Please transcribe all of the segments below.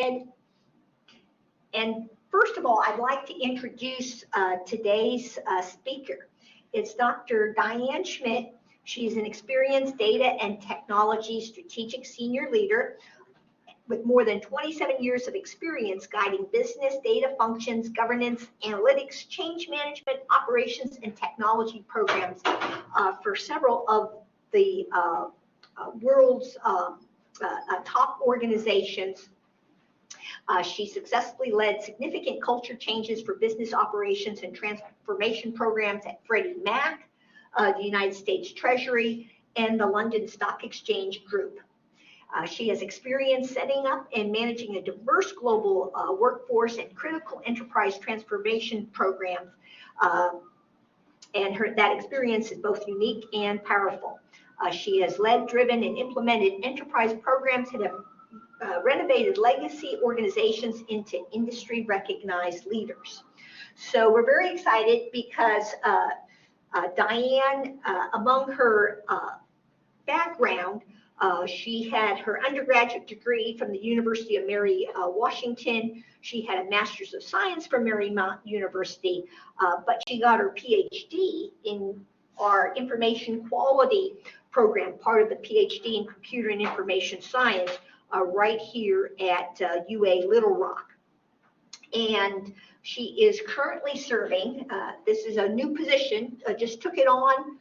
And, and first of all, I'd like to introduce today's speaker. It's Dr. Diane Schmidt. She's an experienced data and technology strategic senior leader with more than 27 years of experience guiding business, data functions, governance, analytics, change management, operations, and technology programs for several of the world's top organizations. She successfully led significant culture changes for business operations and transformation programs at Freddie Mac, the United States Treasury, and the London Stock Exchange Group. She has experience setting up and managing a diverse global workforce and critical enterprise transformation programs. And that experience is both unique and powerful. She has led, driven, and implemented enterprise programs that have renovated legacy organizations into industry recognized leaders. So we're very excited because Diane, among her background, she had her undergraduate degree from the University of Mary Washington. She had a Master's of Science from Marymount University, but she got her PhD in our information quality program, part of the PhD in Computer and Information Science, right here at UA Little Rock. And she is currently serving, this is a new position, just took it on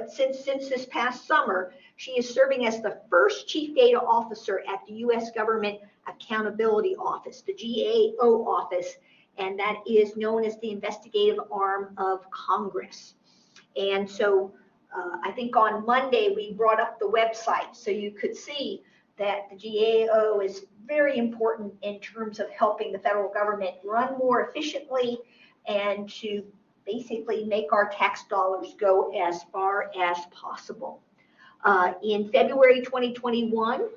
since this past summer. She is serving as the first Chief Data Officer at the U.S. Government Accountability Office, the GAO office, and that is known as the investigative arm of Congress. And so I think on Monday we brought up the website so you could see that the GAO is very important in terms of helping the federal government run more efficiently and to basically make our tax dollars go as far as possible. In February 2021,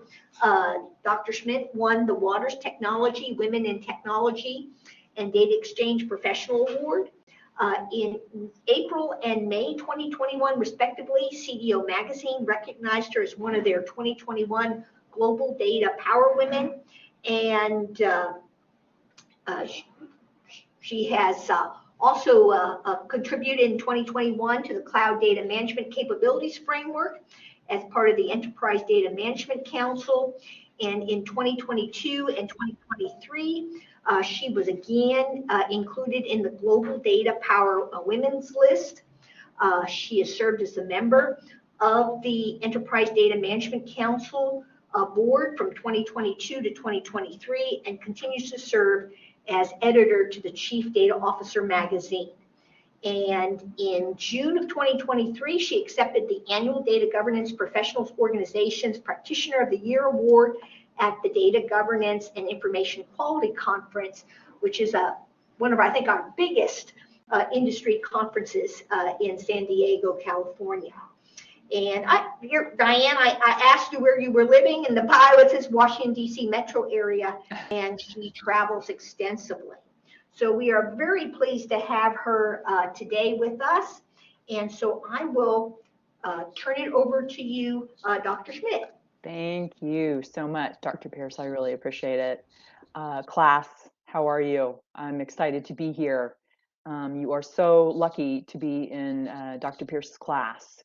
Dr. Schmidt won the Waters Technology Women in Technology and Data Exchange Professional Award. In April and May 2021, respectively, CDO Magazine recognized her as one of their 2021 Global Data Power Women, and she has also contributed in 2021 to the Cloud Data Management Capabilities Framework as part of the Enterprise Data Management Council. And in 2022 and 2023, she was again included in the Global Data Power Women's List. She has served as a member of the Enterprise Data Management Council board from 2022 to 2023 and continues to serve as editor to the Chief Data Officer magazine. And in June of 2023, she accepted the annual Data Governance Professionals Organization's Practitioner of the Year Award at the Data Governance and Information Quality Conference, which is one of, I think, our biggest industry conferences in San Diego, California. And Diane, I asked you where you were living, and the bio it says Washington, D.C. metro area, and she travels extensively. So we are very pleased to have her today with us. And so I will turn it over to you, Dr. Schmidt. Thank you so much, Dr. Pierce. I really appreciate it. Class, how are you? I'm excited to be here. You are so lucky to be in Dr. Pierce's class.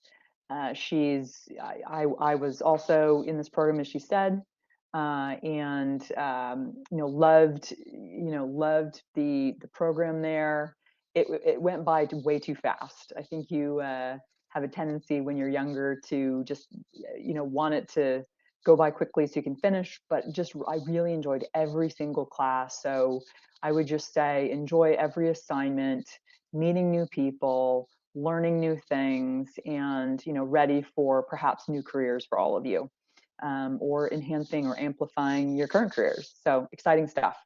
I was also in this program, as she said, and loved the program there. It went by way too fast. I think you have a tendency when you're younger to just want it to go by quickly so you can finish, but I really enjoyed every single class. So I would just say enjoy every assignment, meeting new people, learning new things, and ready for perhaps new careers for all of you, or enhancing or amplifying your current careers. So exciting stuff.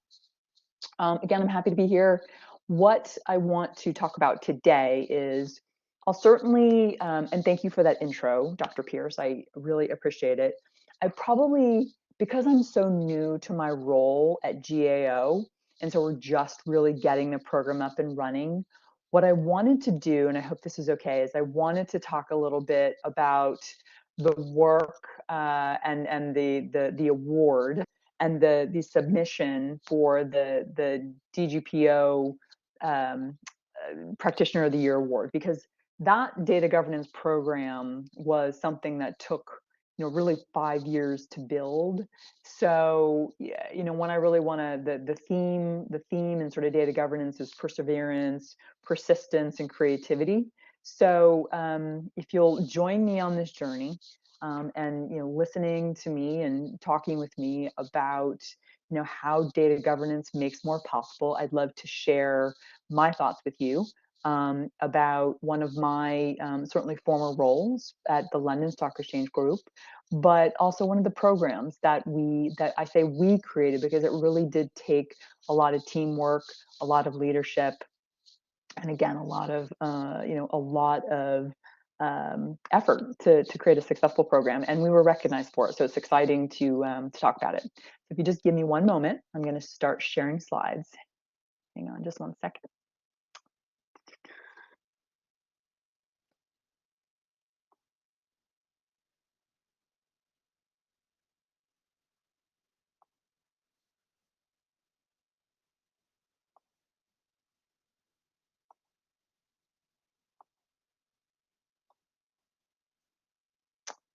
Again, I'm happy to be here. What I want to talk about today is I'll certainly, and thank you for that intro, Dr. Pierce, I really appreciate it. I probably, because I'm so new to my role at GAO, and so we're just really getting the program up and running, what I wanted to do, and I hope this is okay, is I wanted to talk a little bit about the work and the award and the submission for the DGPO Practitioner of the Year award, because that data governance program was something that took, really 5 years to build. So, when I really want to, the theme in sort of data governance is perseverance, persistence, and creativity. So, if you'll join me on this journey, and listening to me and talking with me about how data governance makes more possible, I'd love to share my thoughts with you about one of my certainly former roles at the London Stock Exchange Group, but also one of the programs that I say we created, because it really did take a lot of teamwork, a lot of leadership, and again, a lot of effort to create a successful program, and we were recognized for it. So it's exciting to talk about it. If you just give me one moment, I'm going to start sharing slides. Hang on just one second.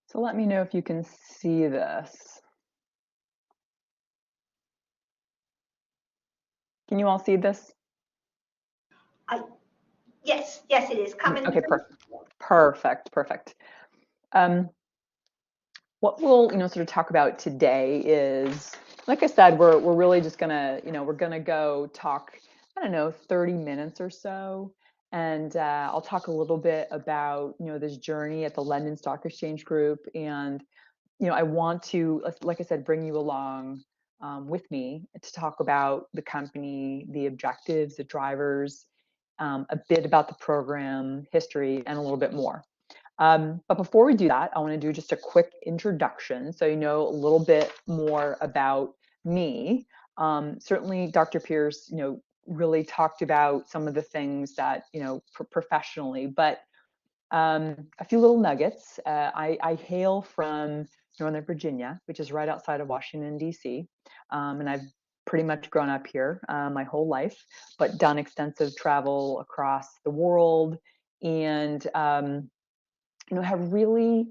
So let me know if you can see this. Can you all see this? Yes, it is coming. Okay, perfect. What we'll sort of talk about today is, like I said, we're really just gonna we're gonna go talk, I don't know, 30 minutes or so, and I'll talk a little bit about this journey at the London Stock Exchange Group, and I want to, like I said, bring you along with me to talk about the company, the objectives, the drivers, a bit about the program history, and a little bit more. But before we do that, I want to do just a quick introduction so you know a little bit more about me. Certainly, Dr. Pierce, really talked about some of the things that, professionally, but a few little nuggets. I hail from Northern Virginia, which is right outside of Washington, D.C., and I've pretty much grown up here my whole life, but done extensive travel across the world, and have really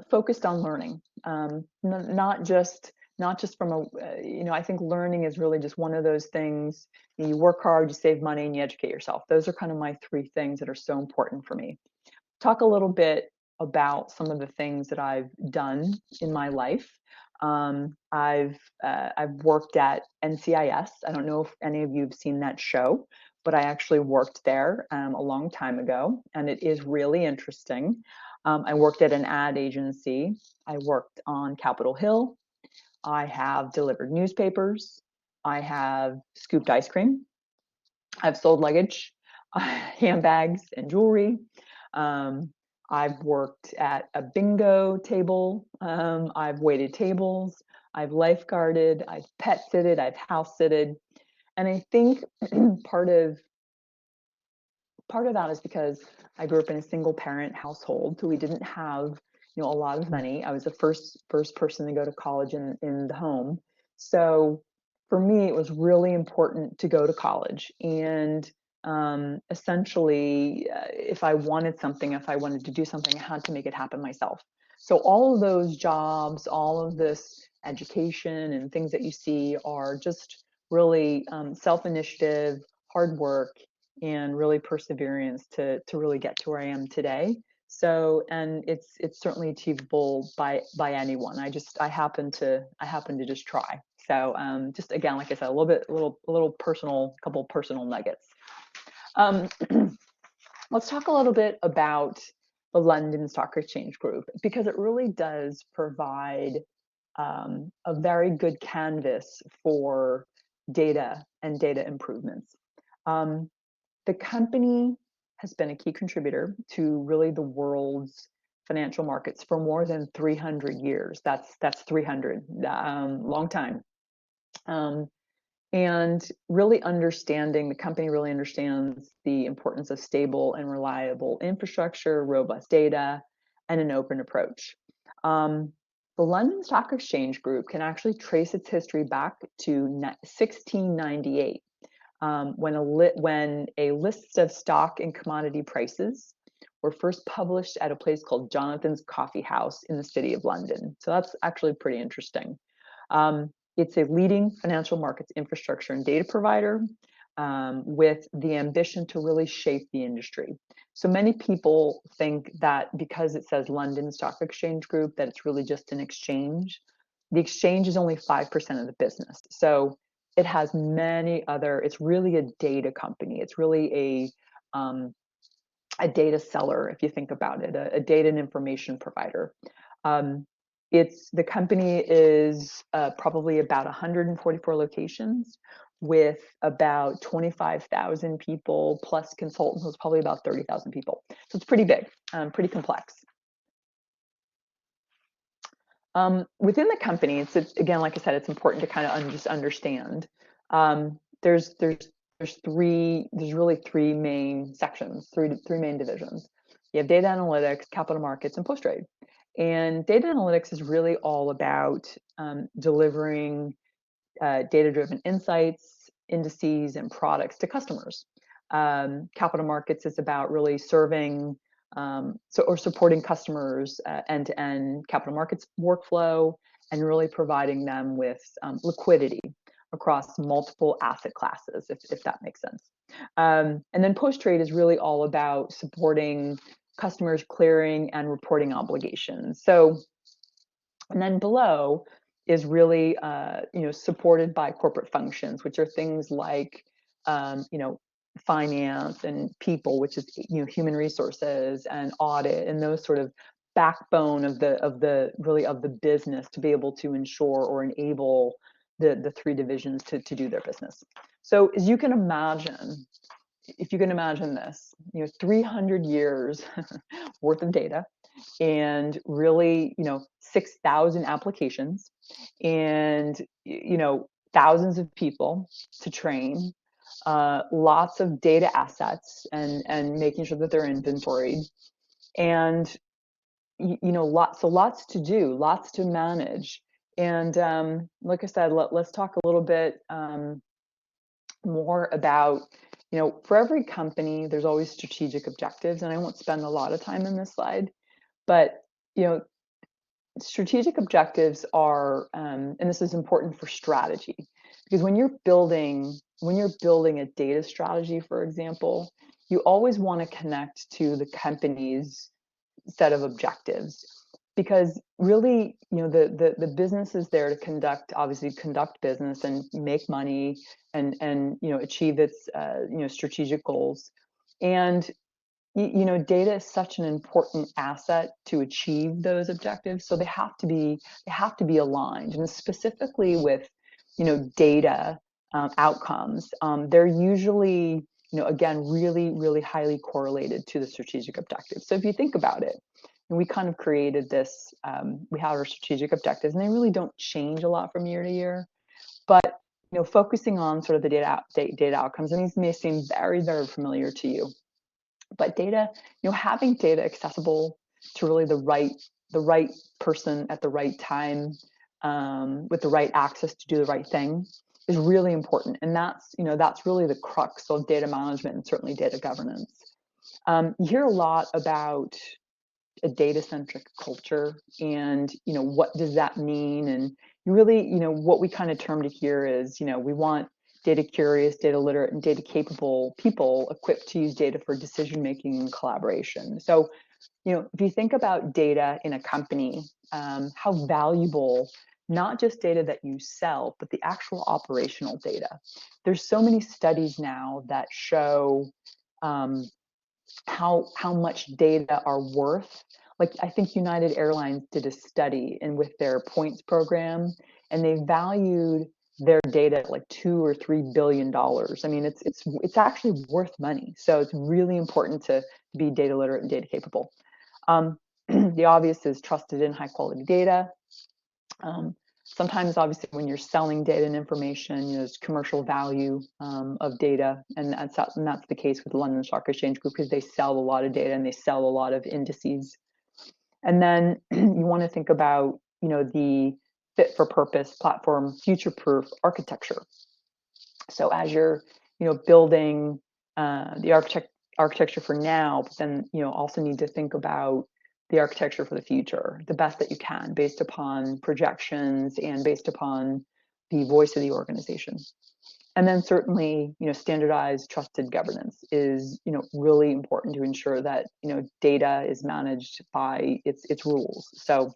focused on learning, not just from a, I think learning is really just one of those things. You work hard, you save money, and you educate yourself. Those are kind of my 3 things that are so important for me. Talk a little bit about some of the things that I've done in my life. I've worked at NCIS. I don't know if any of you have seen that show, but I actually worked there a long time ago, and it is really interesting. I worked at an ad agency. I worked on Capitol Hill. I have delivered newspapers. I have scooped ice cream. I've sold luggage, handbags, and jewelry. I've worked at a bingo table. I've waited tables. I've lifeguarded. I've pet sitted. I've house sitted. And I think part of that is because I grew up in a single parent household, so we didn't have a lot of money. I was the first person to go to college in the home. So for me, it was really important to go to college, and essentially, if I wanted to do something, I had to make it happen myself. So all of those jobs, all of this education and things that you see are just really self-initiative, hard work, and really perseverance to really get to where I am today. So, and it's certainly achievable by anyone. I happen to just try. So, just again, like I said, a little personal, couple personal nuggets. Let's talk a little bit about the London Stock Exchange Group, because it really does provide a very good canvas for data and data improvements. The company has been a key contributor to really the world's financial markets for more than 300 years. That's 300, long time. And really the company really understands the importance of stable and reliable infrastructure, robust data, and an open approach. The London Stock Exchange Group can actually trace its history back to 1698, when a list of stock and commodity prices were first published at a place called Jonathan's Coffee House in the city of London. So that's actually pretty interesting. It's a leading financial markets infrastructure and data provider, with the ambition to really shape the industry. So many people think that because it says London Stock Exchange Group, that it's really just an exchange. The exchange is only 5% of the business. So it has many other, it's really a data company. It's really a data seller, if you think about it, a data and information provider. The company is probably about 144 locations with about 25,000 people plus consultants. It's probably about 30,000 people. So it's pretty big, pretty complex. Within the company, it's again, like I said, it's important to kind of just understand. There's really three main sections, three main divisions. You have data analytics, capital markets, and post trade. And data analytics is really all about delivering data-driven insights, indices, and products to customers. Capital markets is about really serving or supporting customers end-to-end capital markets workflow and really providing them with liquidity across multiple asset classes, if that makes sense. And then post-trade is really all about supporting customers' clearing and reporting obligations. So, and then below is really supported by corporate functions, which are things like finance and people, which is human resources and audit and those sort of backbone of the business to be able to ensure or enable the three divisions to do their business. So as you can imagine, if you can imagine this, 300 years worth of data and really 6,000 applications and thousands of people to train, lots of data assets and making sure that they're inventoried, and lots to do, lots to manage. And like I said, let's talk a little bit more about, for every company, there's always strategic objectives, and I won't spend a lot of time in this slide, but strategic objectives are, and this is important for strategy, because when you're building a data strategy, for example, you always want to connect to the company's set of objectives, because really, the business is there to obviously conduct business and make money and achieve its strategic goals. And data is such an important asset to achieve those objectives, so they have to be aligned. And specifically with data outcomes, they're usually again really highly correlated to the strategic objectives. So if you think about it, and we kind of created this, we have our strategic objectives, and they really don't change a lot from year to year. But focusing on sort of the data outcomes, and these may seem very familiar to you. But data, having data accessible to really the right person at the right time, with the right access to do the right thing, is really important. And that's really the crux of data management and certainly data governance. You hear a lot about a data-centric culture, and what does that mean? And you really, what we kind of termed it here is, we want data curious, data literate, and data capable people equipped to use data for decision making and collaboration. So, if you think about data in a company, how valuable, not just data that you sell, but the actual operational data. There's so many studies now that show how much data are worth. Like, I think United Airlines did a study with their points program, and they valued their data at like $2 or $3 billion. I mean, it's actually worth money. So it's really important to be data literate and data capable. The obvious is trusted and high quality data. Sometimes, obviously, when you're selling data and information, there's commercial value of data, and that's the case with the London Stock Exchange Group, because they sell a lot of data and they sell a lot of indices. And then you want to think about the fit for purpose platform, future-proof architecture. So as you're, building the architecture for now, but then, also need to think about the architecture for the future, the best that you can, based upon projections and based upon the voice of the organization. And then certainly, standardized, trusted governance is, really important to ensure that, data is managed by its rules. So,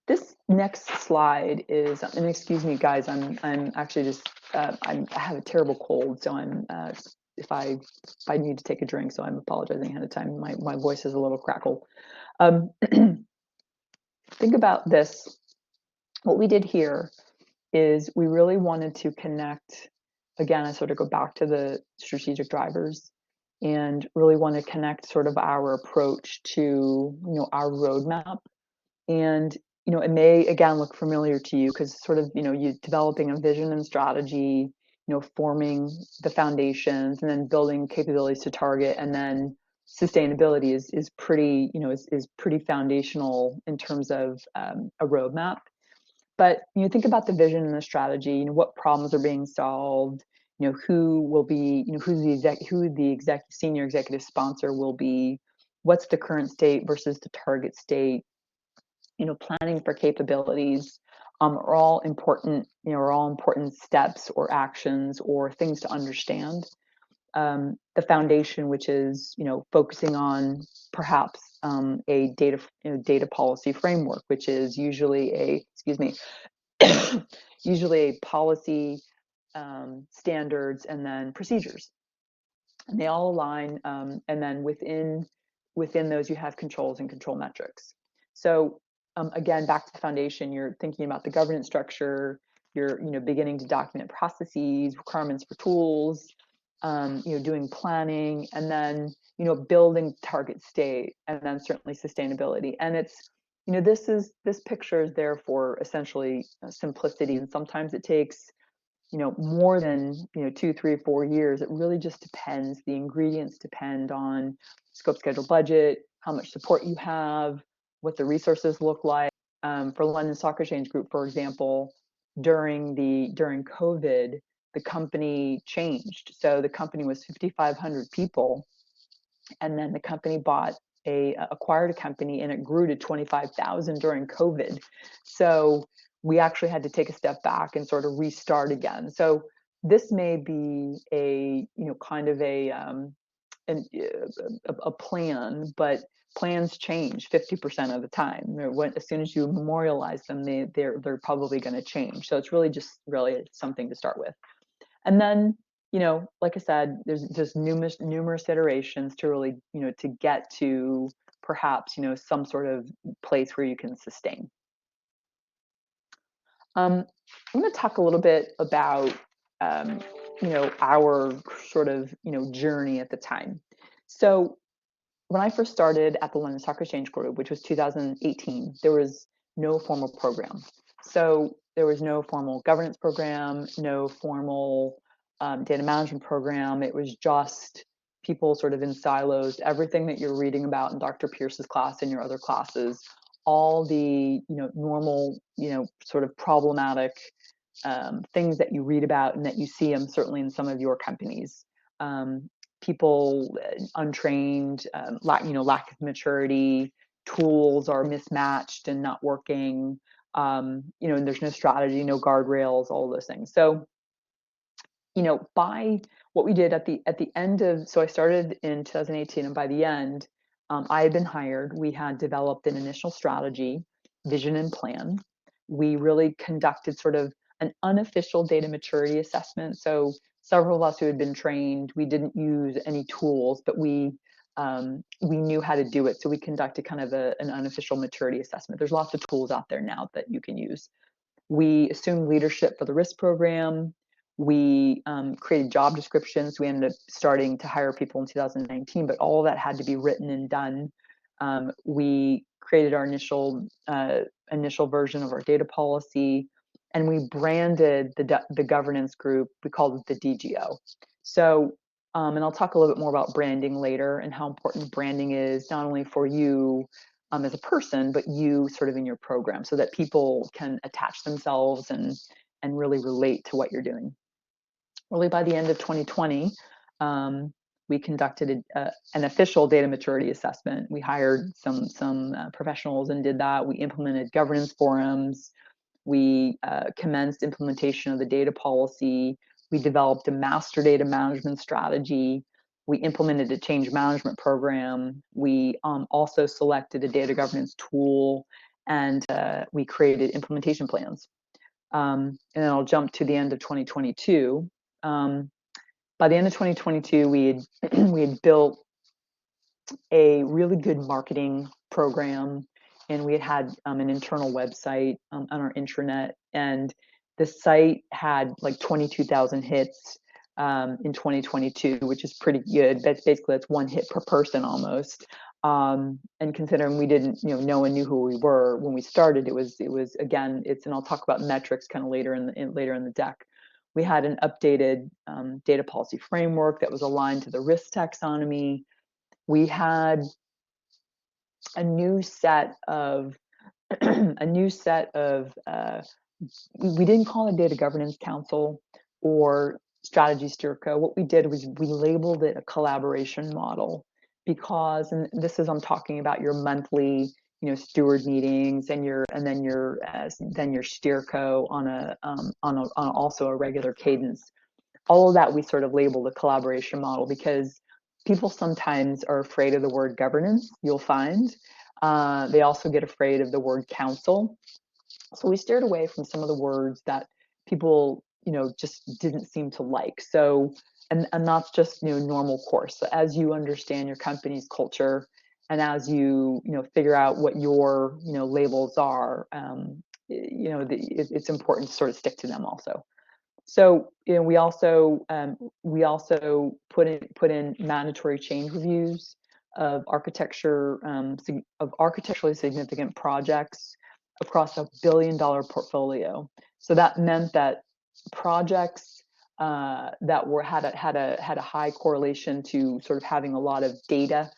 this next slide is, and excuse me, guys, I'm actually just, I have a terrible cold, so I'm, if I need to take a drink, so I'm apologizing ahead of time. My voice is a little crackle. Think about this. What we did here is we really wanted to connect, again, I sort of go back to the strategic drivers and really want to connect sort of our approach to, our roadmap. And, it may, again, look familiar to you because sort of, you developing a vision and strategy, forming the foundations and then building capabilities to target, and then sustainability is pretty, is pretty foundational in terms of a roadmap. But think about the vision and the strategy. What problems are being solved. Who will be. Who the senior executive sponsor will be. What's the current state versus the target state. Planning for capabilities are all important. Are all important steps or actions or things to understand. The foundation, which is focusing on perhaps a data policy framework, which is usually a usually a policy, standards, and then procedures, and they all align. And then within those, you have controls and control metrics. So again, back to the foundation, you're thinking about the governance structure. You're beginning to document processes, requirements for tools. Doing planning, and then building target state, and then certainly sustainability. And it's this picture is there for essentially simplicity, and sometimes it takes more than 2, 3, 4 years. It really just depends. The ingredients depend on scope, schedule, budget, how much support you have, what the resources look like. For London Stock Exchange Group, for example, during COVID, the company changed. So the company was 5,500 people, and then the company acquired a company, and it grew to 25,000 during COVID. So we actually had to take a step back and sort of restart again. So this may be a kind of a plan, but plans change 50% of the time. As soon as you memorialize them, they're probably going to change. So it's really something to start with. And then, like I said, there's just numerous iterations to really, to get to perhaps, some sort of place where you can sustain. I'm going to talk a little bit about, our sort of, journey at the time. So when I first started at the London Stock Exchange Group, which was 2018, there was no formal program. So there was no formal governance program, no formal data management program. It was just people sort of in silos. Everything that you're reading about in Dr. Pierce's class and your other classes, all the normal sort of problematic things that you read about and that you see them certainly in some of your companies. People untrained, lack of maturity, tools are mismatched and not working. And there's no strategy, no guardrails, all those things. So, by what we did at the end of, so I started in 2018, and by the end, I had been hired. We had developed an initial strategy, vision, and plan. We really conducted sort of an unofficial data maturity assessment. So several of us who had been trained, we didn't use any tools, but we knew how to do it. So we conducted kind of an unofficial maturity assessment. There's lots of tools out there now that you can use. We assumed leadership for the risk program. We created job descriptions. We ended up starting to hire people in 2019, but all of that had to be written and done. We created our initial version of our data policy, and we branded the governance group. We called it the DGO. So And I'll talk a little bit more about branding later and how important branding is, not only for you as a person, but you sort of in your program, so that people can attach themselves and really relate to what you're doing. Really, by the end of 2020, we conducted an official data maturity assessment. We hired some professionals and did that. We implemented governance forums. We commenced implementation of the data policy. We developed a master data management strategy. We implemented a change management program. We also selected a data governance tool, and we created implementation plans. And then I'll jump to the end of 2022. By the end of 2022, we had built a really good marketing program, and we had an internal website on our intranet, and the site had like 22,000 hits in 2022, which is pretty good. That's one hit per person almost. And considering we didn't, no one knew who we were when we started, it was again, and I'll talk about metrics kind of later in the deck. We had an updated data policy framework that was aligned to the risk taxonomy. We had a new set of we didn't call it data governance council or strategy steerco. What we did was we labeled it a collaboration model, because, and this is, I'm talking about your monthly steward meetings and then your steerco on also a regular cadence. All of that we sort of labeled a collaboration model, because people sometimes are afraid of the word governance, you'll find. They also get afraid of the word council. So we steered away from some of the words that people, just didn't seem to like. So, and that's just, normal course. So as you understand your company's culture, and as you, figure out what your, labels are, it's important to sort of stick to them also. So, we also put in mandatory change reviews of architecturally significant projects across $1 billion portfolio. So that meant that projects that had a high correlation to sort of having a lot of data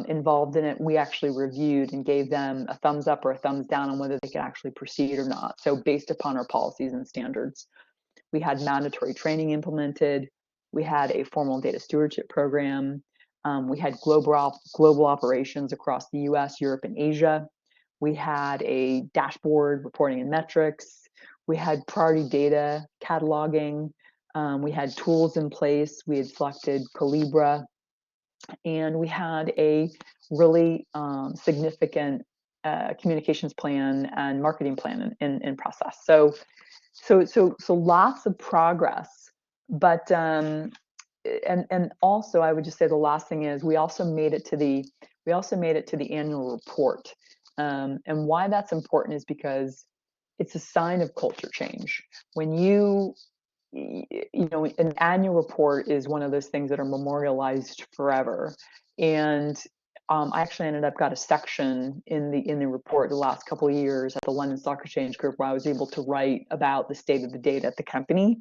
involved in it, we actually reviewed and gave them a thumbs up or a thumbs down on whether they could actually proceed or not. So based upon our policies and standards. We had mandatory training implemented. We had a formal data stewardship program. We had global operations across the US, Europe, and Asia. We had a dashboard reporting and metrics. We had priority data cataloging. We had tools in place. We had selected Calibra. And we had a really significant communications plan and marketing plan in process. So lots of progress, but and also I would just say the last thing is we also made it to the annual report, and why that's important is because it's a sign of culture change. When an annual report is one of those things that are memorialized forever, and I actually ended up got a section in the report the last couple of years at the London Stock Exchange Group where I was able to write about the state of the data at the company.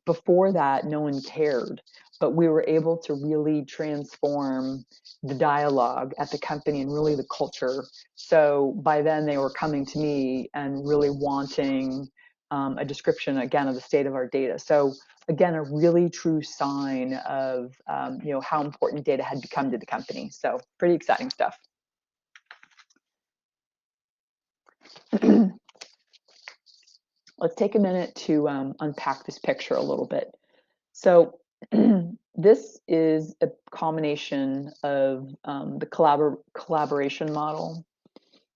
Before that, no one cared, but we were able to really transform the dialogue at the company and really the culture. So by then they were coming to me and really wanting a description again of the state of our data. So again, a really true sign of how important data had become to the company. So pretty exciting stuff. Let's take a minute to unpack this picture a little bit. So this is a combination of the collaboration model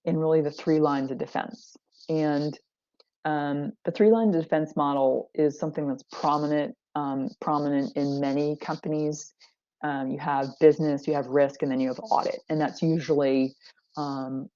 and really the 3 lines of defense. And the 3 lines of defense model is something that's prominent in many companies. You have business, you have risk, and then you have audit. And that's usually, I'm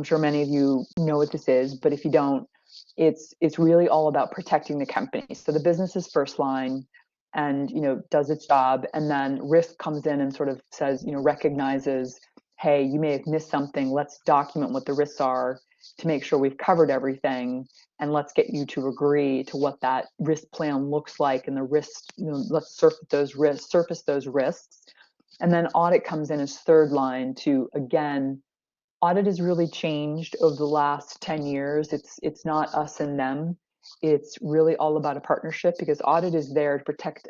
sure many of you know what this is, but if you don't, it's really all about protecting the company. So the business is first line and, does its job. And then risk comes in and sort of says, recognizes, hey, you may have missed something. Let's document what the risks are to make sure we've covered everything, and let's get you to agree to what that risk plan looks like and the risks, let's surface those risks. And then audit comes in as third line to, again, audit has really changed over the last 10 years. It's not us and them. It's really all about a partnership, because audit is there to protect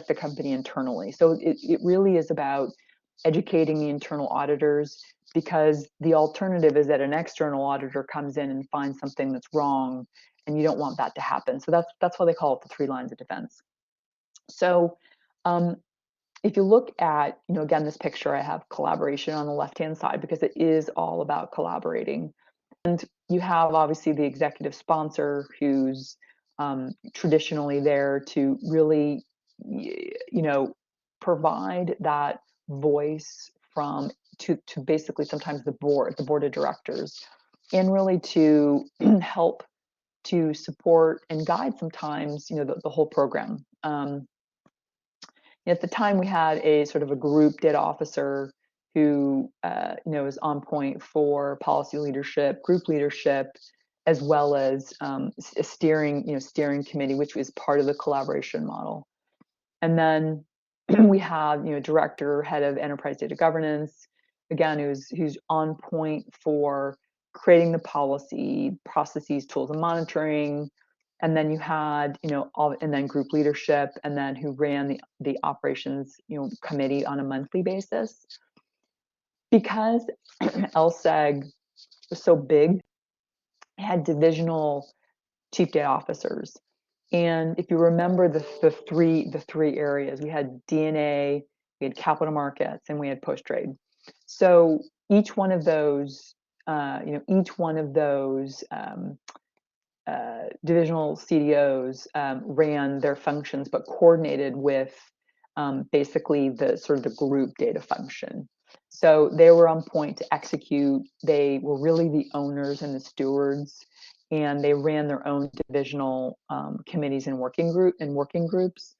the company internally. So it really is about educating the internal auditors, because the alternative is that an external auditor comes in and finds something that's wrong, and you don't want that to happen. So that's why they call it the 3 lines of defense. So if you look at, again, this picture, I have collaboration on the left-hand side, because it is all about collaborating. And you have obviously the executive sponsor, who's traditionally there to really, provide that voice to basically sometimes the board of directors, and really to help to support and guide sometimes, the whole program. At the time, we had a sort of a group data officer who, is on point for policy leadership, group leadership, as well as a steering committee, which was part of the collaboration model. And then we have, director, head of enterprise data governance, again, who's on point for creating the policy, processes, tools, and monitoring. And then you had, and then group leadership, and then who ran the operations, committee on a monthly basis. Because LSEG was so big, it had divisional chief data officers. And if you remember the three areas, we had DNA, we had capital markets, and we had post trade. So each one of those, divisional CDOs ran their functions, but coordinated with basically the sort of the group data function. So they were on point to execute. They were really the owners and the stewards, and they ran their own divisional committees and working groups.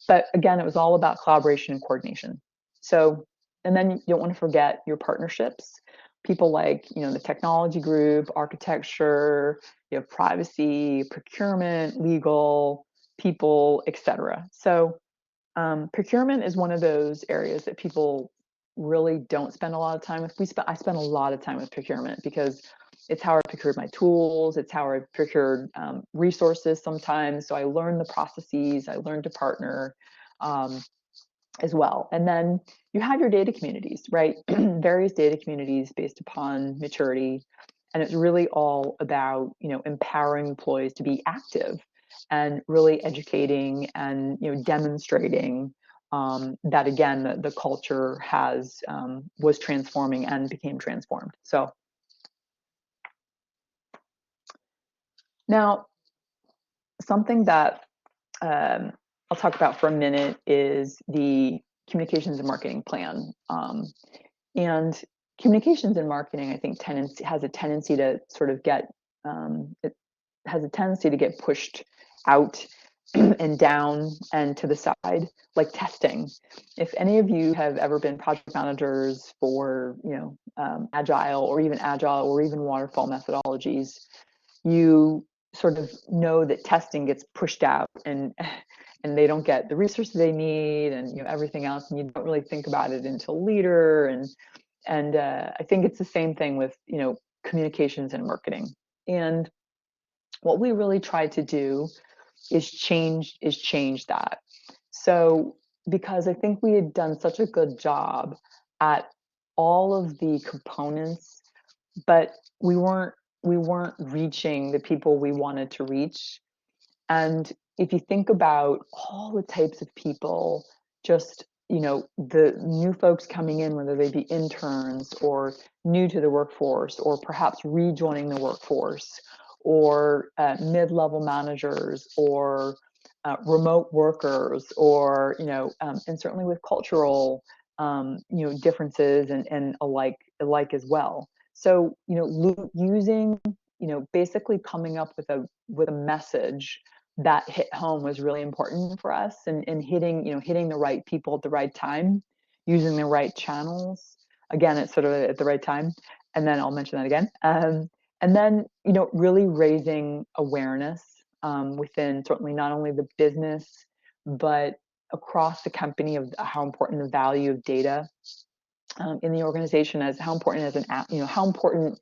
But again, it was all about collaboration and coordination. So, and then you don't want to forget your partnerships. People like, the technology group, architecture, privacy, procurement, legal, people, etc. So procurement is one of those areas that people really don't spend a lot of time with. I spend a lot of time with procurement, because it's how I procured my tools. It's how I procured resources sometimes. So I learned the processes. I learned to partner as well. And then you have your data communities, right? Various data communities based upon maturity. And it's really all about, empowering employees to be active and really educating and, demonstrating that, again, the culture was transforming and became transformed. So now, something that I'll talk about for a minute is the communications and marketing plan. And communications and marketing, I think, has a tendency to sort of get pushed out and down and to the side, like testing. If any of you have ever been project managers for, agile or even waterfall methodologies, you sort of know that testing gets pushed out, and they don't get the resources they need, and everything else, and you don't really think about it until later. And I think it's the same thing with communications and marketing. And what we really try to do is change that. So because I think we had done such a good job at all of the components, but we weren't reaching the people we wanted to reach. And if you think about all the types of people, just, the new folks coming in, whether they be interns or new to the workforce, or perhaps rejoining the workforce, or mid-level managers, or remote workers, or, and certainly with cultural, differences and alike as well. So, using, basically coming up with a message that hit home was really important for us, and hitting the right people at the right time, using the right channels. Again, it's sort of at the right time. And then I'll mention that again. And then, really raising awareness within certainly not only the business, but across the company of how important the value of data in the organization as how important as how important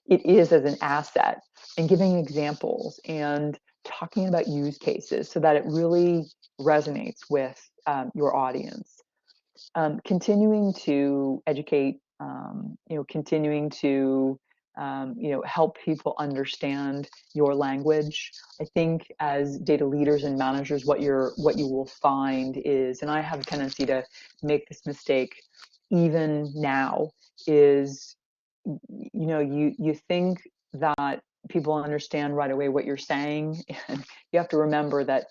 it is as an asset, and giving examples and talking about use cases so that it really resonates with your audience. Continuing to educate, continuing to help people understand your language. I think as data leaders and managers, what you will find is, and I have a tendency to make this mistake even now, is you think that people understand right away what you're saying, and you have to remember that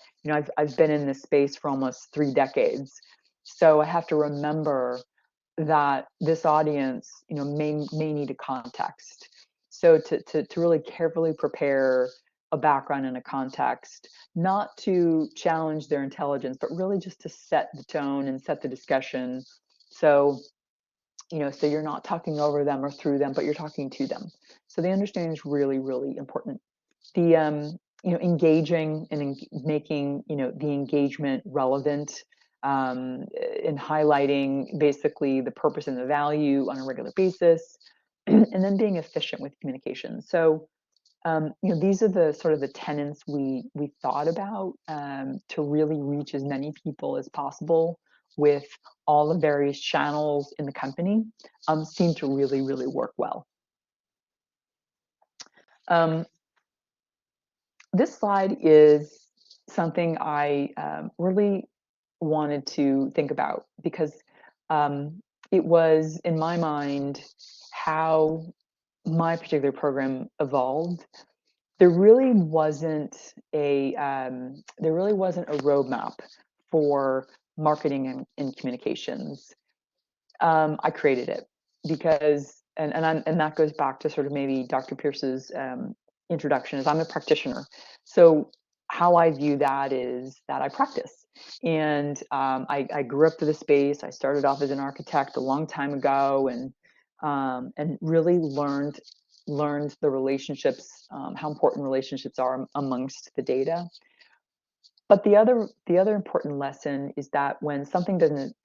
I've been in this space for almost 3 decades, so I have to remember that this audience may need a context. So to really carefully prepare a background and a context, not to challenge their intelligence, but really just to set the tone and set the discussion. So so you're not talking over them or through them, but you're talking to them. So the understanding is really, really important. The engaging and making the engagement relevant, in highlighting basically the purpose and the value on a regular basis, and then being efficient with communication. So these are the sort of the tenets we thought about to really reach as many people as possible with all the various channels in the company. Seem to really, really work well. This slide is something I really wanted to think about because it was, in my mind, how my particular program evolved. There really wasn't a roadmap for marketing and communications. I created it because, and that goes back to sort of maybe Dr. Pierce's introduction, is I'm a practitioner. So how I view that is that I practice. And I grew up to the space. I started off as an architect a long time ago, and really learned the relationships, how important relationships are amongst the data. But the other important lesson is that when something didn't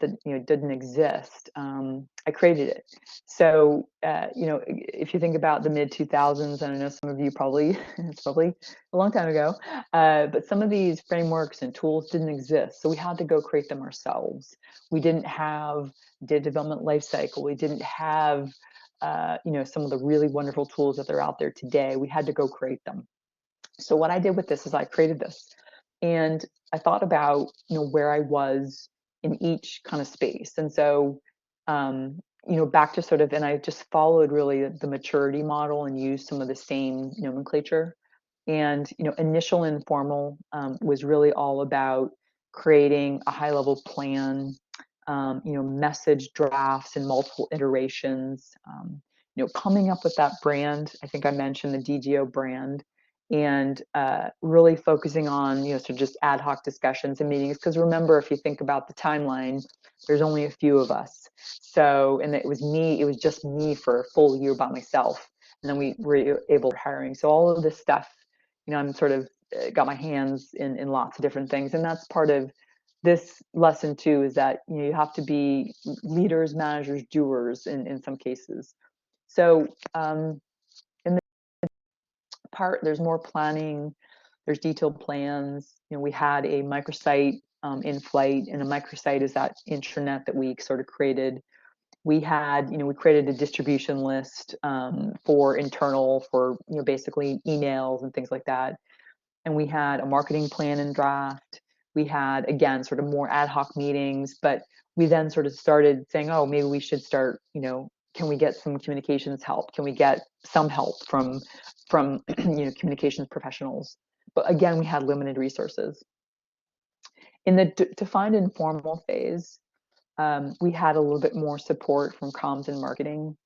exist, I created it. So if you think about the mid 2000s, and I know some of you probably it's probably a long time ago, but some of these frameworks and tools didn't exist, so we had to go create them ourselves. We didn't have data development lifecycle. We didn't have some of the really wonderful tools that are out there today. We had to go create them. So what I did with this is I created this. And I thought about, where I was in each kind of space. And so, back to sort of, and I just followed really the maturity model and used some of the same nomenclature. And, initial informal was really all about creating a high level plan, message drafts and multiple iterations, coming up with that brand. I think I mentioned the DGO brand, and really focusing on sort of just ad hoc discussions and meetings, because remember, if you think about the timeline, there's only a few of us. So, and it was just me for a full year by myself, and then we were able to hiring. So all of this stuff, I'm sort of got my hands in lots of different things, and that's part of this lesson too, is that you have to be leaders, managers, doers in some cases. So there's more planning, there's detailed plans. We had a microsite in flight, and a microsite is that intranet that we sort of created. We had, we created a distribution list for internal, for basically emails and things like that. And we had a marketing plan in draft. We had, again, sort of more ad hoc meetings, but we then sort of started saying, oh, maybe we should start, can we get some communications help? Can we get some help from communications professionals? But again, we had limited resources. In the defined informal phase, we had a little bit more support from comms and marketing,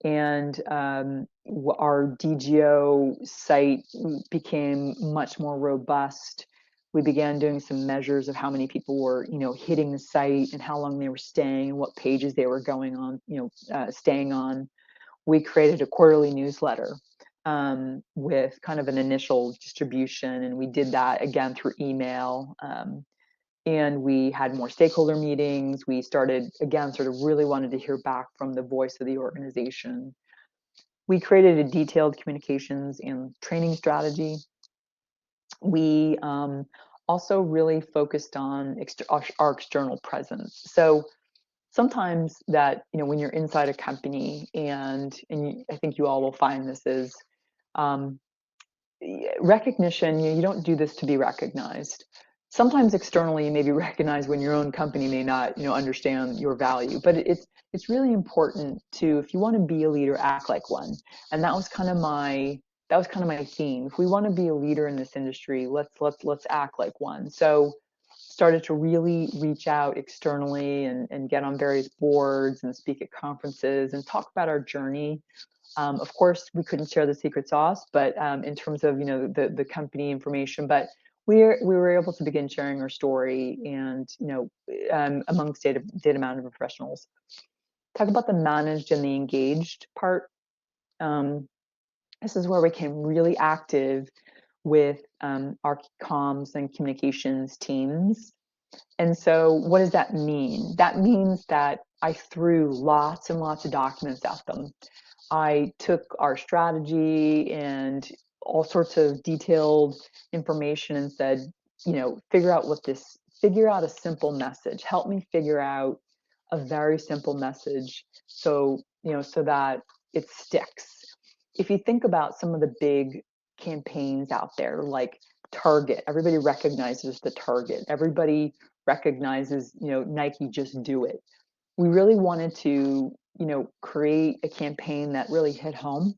and our DGO site became much more robust. We began doing some measures of how many people were, hitting the site and how long they were staying and what pages they were going on, staying on. We created a quarterly newsletter. with kind of an initial distribution, and we did that again through email. And we had more stakeholder meetings. We started, again, sort of really wanted to hear back from the voice of the organization. We created a detailed communications and training strategy. We also really focused on our external presence. So sometimes that, when you're inside a company, and I think you all will find this is recognition, you don't do this to be recognized. Sometimes externally you may be recognized when your own company may not, understand your value. But it's really important to, if you want to be a leader, act like one. And that was kind of my theme. If we want to be a leader in this industry, let's act like one. So started to really reach out externally and get on various boards and speak at conferences and talk about our journey. Of course, we couldn't share the secret sauce, but in terms of the company information, but we were able to begin sharing our story, and amongst data management professionals. Talk about the managed and the engaged part. This is where we became really active with our comms and communications teams. And so what does that mean? That means that I threw lots and lots of documents at them. I took our strategy and all sorts of detailed information and said, figure out a simple message. Help me figure out a very simple message so that it sticks. If you think about some of the big campaigns out there, like Target, everybody recognizes the Target. Everybody recognizes, Nike, just do it. We really wanted to, create a campaign that really hit home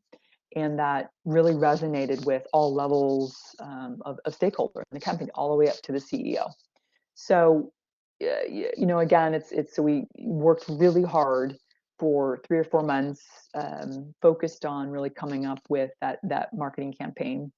and that really resonated with all levels of stakeholders in the company, all the way up to the CEO. So, again, so we worked really hard for 3 or 4 months, focused on really coming up with that marketing campaign.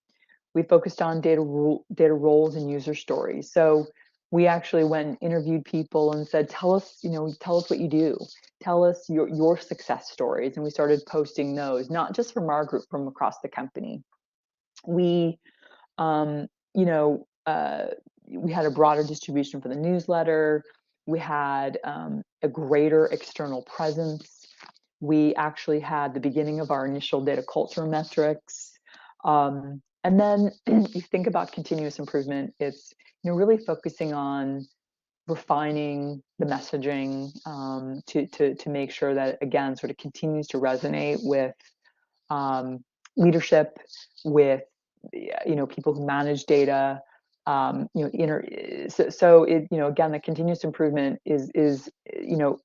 We focused on data roles and user stories. So we actually went and interviewed people and said, tell us what you do. Tell us your success stories. And we started posting those, not just from our group, from across the company. We, we had a broader distribution for the newsletter. We had a greater external presence. We actually had the beginning of our initial data culture metrics. And then you think about continuous improvement, it's really focusing on refining the messaging to make sure that, again, sort of continues to resonate with leadership, with people who manage data. So it, again, the continuous improvement is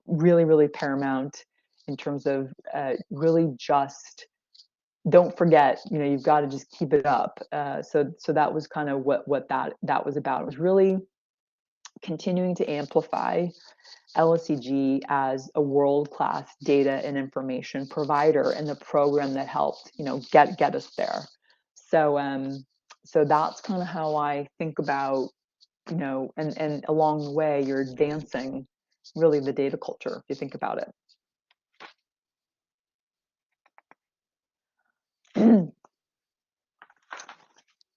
really, really paramount in terms of really just don't forget, you've got to just keep it up. So that was kind of what that was about. It was really continuing to amplify LSEG as a world-class data and information provider, and the program that helped, get us there. So that's kind of how I think about, and along the way, you're advancing really the data culture, if you think about it.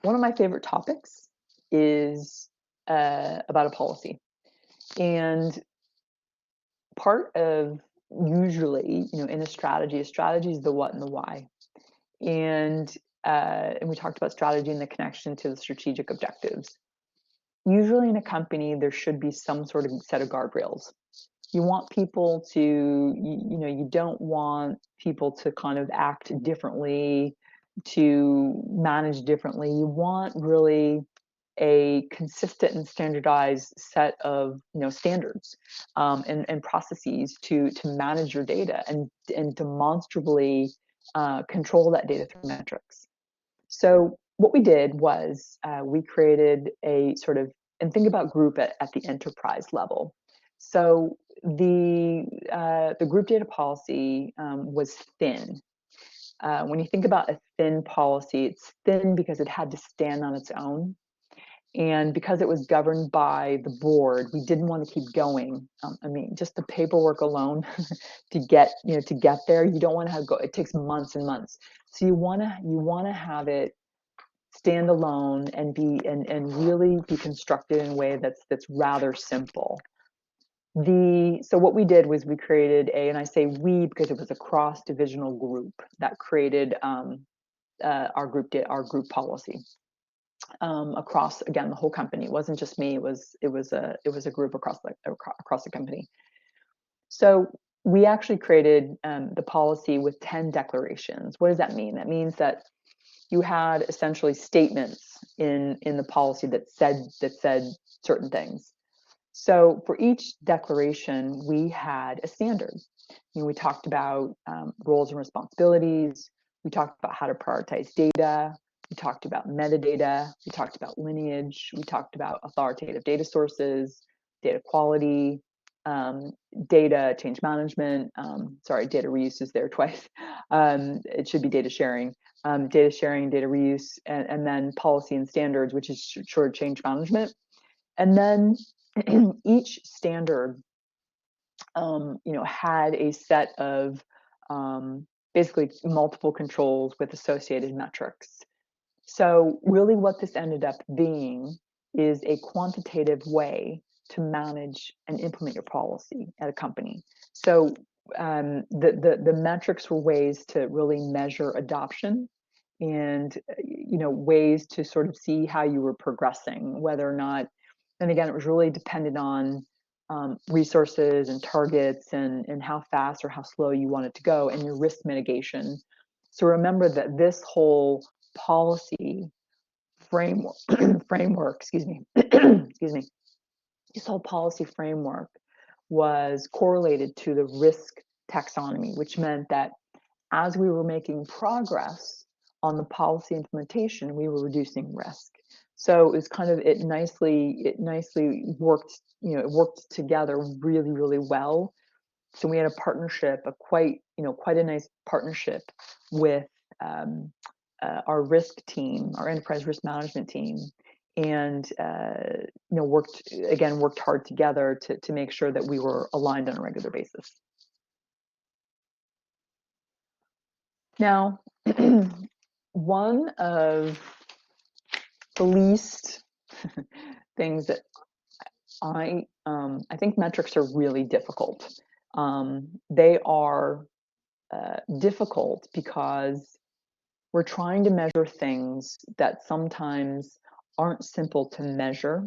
One of my favorite topics is about a policy. And part of usually, in a strategy is the what and the why. And we talked about strategy and the connection to the strategic objectives. Usually in a company, there should be some sort of set of guardrails. You want people to, you don't want people to kind of act differently, to manage differently. You want really a consistent and standardized set of standards and processes to manage your data and demonstrably control that data through metrics. So what we did was we created a sort of, and think about group at the enterprise level. So the group data policy was thin. When you think about a thin policy, it's thin because it had to stand on its own. And because it was governed by the board, we didn't want to keep going. I mean, just the paperwork alone to get, to get there, you don't want to have go. It takes months and months. So you want to have it stand alone and and really be constructed in a way that's rather simple. So what we did was we created and I say we because it was a cross-divisional group that created our group policy. Across again the whole company. It wasn't just me. It was a group across the company. So we actually created the policy with 10 declarations. What does that mean? That means that you had essentially statements in the policy that said certain things. So for each declaration, we had a standard. We talked about roles and responsibilities. We talked about how to prioritize data. We talked about metadata. We talked about lineage. We talked about authoritative data sources, data quality, data change management. Sorry, data reuse is there twice. It should be data sharing, data reuse, and then policy and standards, which is short change management. And then each standard, had a set of basically multiple controls with associated metrics. So really what this ended up being is a quantitative way to manage and implement your policy at a company. So the metrics were ways to really measure adoption and ways to sort of see how you were progressing, whether or not, and again, it was really dependent on resources and targets and how fast or how slow you want it to go and your risk mitigation. So remember that this whole policy framework, excuse me, this whole policy framework was correlated to the risk taxonomy, which meant that as we were making progress on the policy implementation, we were reducing risk. So it was kind of, it nicely worked, it worked together really, really well. So we had a partnership, quite a nice partnership with our risk team, our enterprise risk management team, and worked hard together to make sure that we were aligned on a regular basis. Now, one of the least things that I think metrics are really difficult. They are difficult because we're trying to measure things that sometimes aren't simple to measure,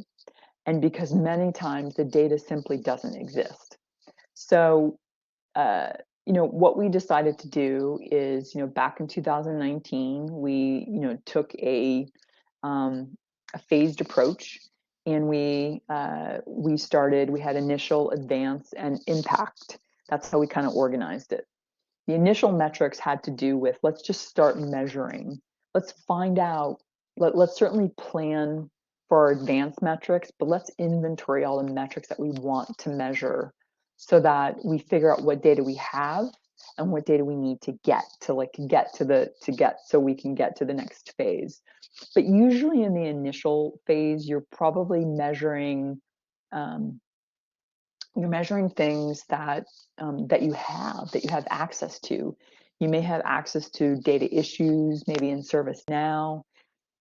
and because many times the data simply doesn't exist. So, what we decided to do is, back in 2019, we, took a phased approach, and we had initial, advance, and impact. That's how we kind of organized it. The initial metrics had to do with, let's just start measuring. Let's find out, let's certainly plan for our advanced metrics, but let's inventory all the metrics that we want to measure so that we figure out what data we have and what data we need to get so we can get to the next phase. But usually in the initial phase, you're probably measuring things that you have access to. You may have access to data issues, maybe in ServiceNow.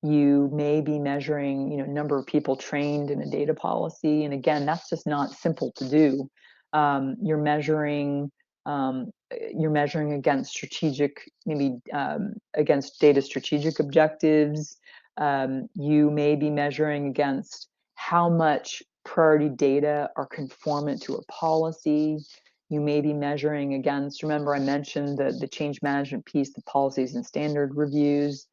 You may be measuring, number of people trained in a data policy, and again, that's just not simple to do. You're measuring against strategic, maybe against data strategic objectives. You may be measuring against how much priority data are conformant to a policy. You may be measuring against, remember I mentioned the change management piece, the policies and standard reviews.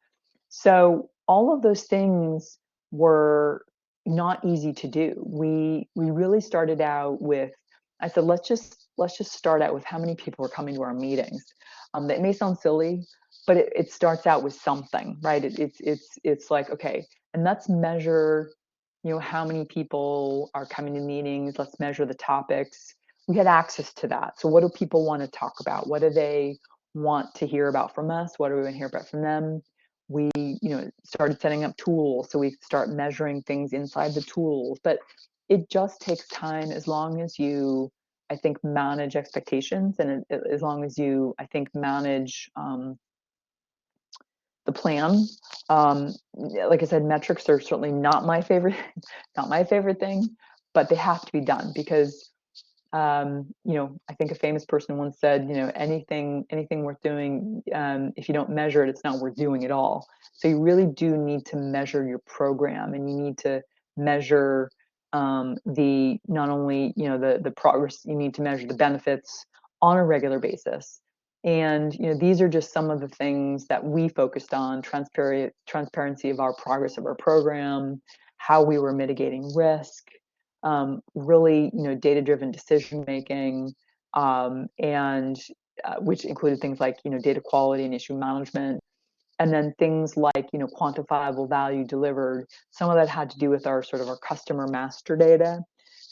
So all of those things were not easy to do. We really started out with, I said, let's just start out with how many people are coming to our meetings. That may sound silly, but it starts out with something, right? It's like, okay, and let's measure, how many people are coming to meetings. Let's measure the topics. We had access to that. So what do people want to talk about? What do they want to hear about from us? What do we want to hear about from them? We, started setting up tools so we could start measuring things inside the tools. But it just takes time, as long as you, I think, manage expectations, and as long as you, I think, manage the plan. Like I said, metrics are certainly not my favorite, not my favorite thing, but they have to be done because, I think a famous person once said, anything worth doing, if you don't measure it, it's not worth doing at all. So you really do need to measure your program, and you need to measure the, not only, the progress, you need to measure the benefits on a regular basis. And these are just some of the things that we focused on: transparency of our progress of our program, how we were mitigating risk, really, data-driven decision making, and which included things like, data quality and issue management, and then things like, quantifiable value delivered. Some of that had to do with our customer master data.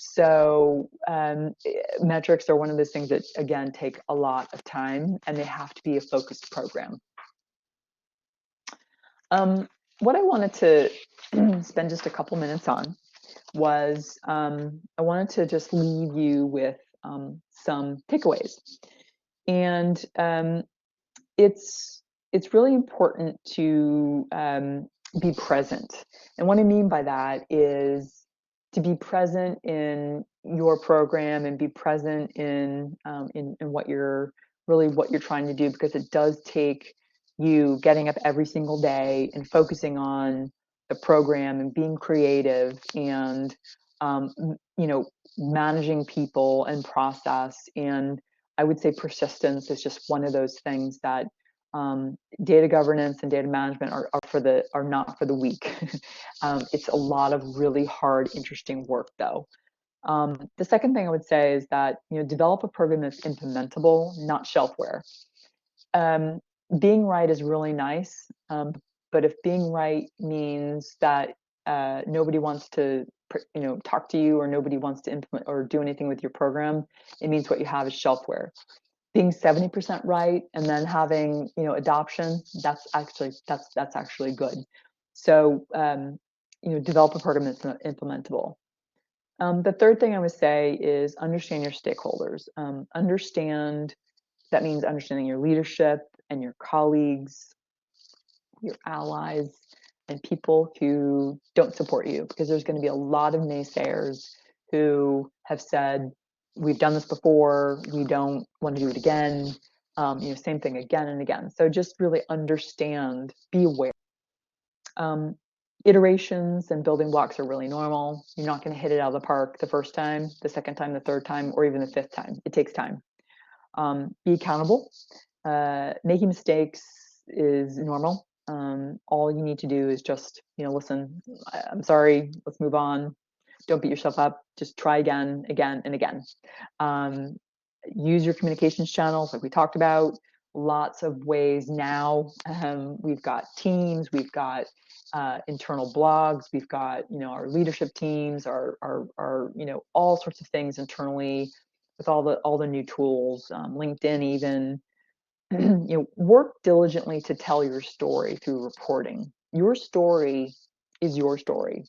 So metrics are one of those things that, again, take a lot of time, and they have to be a focused program. What I wanted to spend just a couple minutes on was, I wanted to just leave you with some takeaways. And it's really important to be present. And what I mean by that is to be present in your program, and be present in what you're trying to do, because it does take you getting up every single day and focusing on the program and being creative, and managing people and process. And I would say persistence is just one of those things that data governance and data management are not for the weak. It's a lot of really hard, interesting work, though. The second thing I would say is that, develop a program that's implementable, not shelfware. Being right is really nice, but if being right means that nobody wants to talk to you, or nobody wants to implement or do anything with your program, it means what you have is shelfware. Being 70% right and then having adoption, that's actually good. So develop a program that's implementable. The third thing I would say is understand your stakeholders. That means understanding your leadership and your colleagues, your allies, and people who don't support you, because there's going to be a lot of naysayers who have said, we've done this before, we don't want to do it again, same thing again and again. So just really understand, be aware. Iterations and building blocks are really normal. You're not going to hit it out of the park the first time, the second time, the third time, or even the fifth time. It takes time. Be accountable. Making mistakes is normal. All you need to do is just, listen, I'm sorry, let's move on. Don't beat yourself up. Just try again, and again. Use your communications channels, like we talked about. Lots of ways now. We've got teams, we've got internal blogs, we've got, our leadership teams, our all sorts of things internally with all the new tools, LinkedIn even. Work diligently to tell your story through reporting. Your story is your story.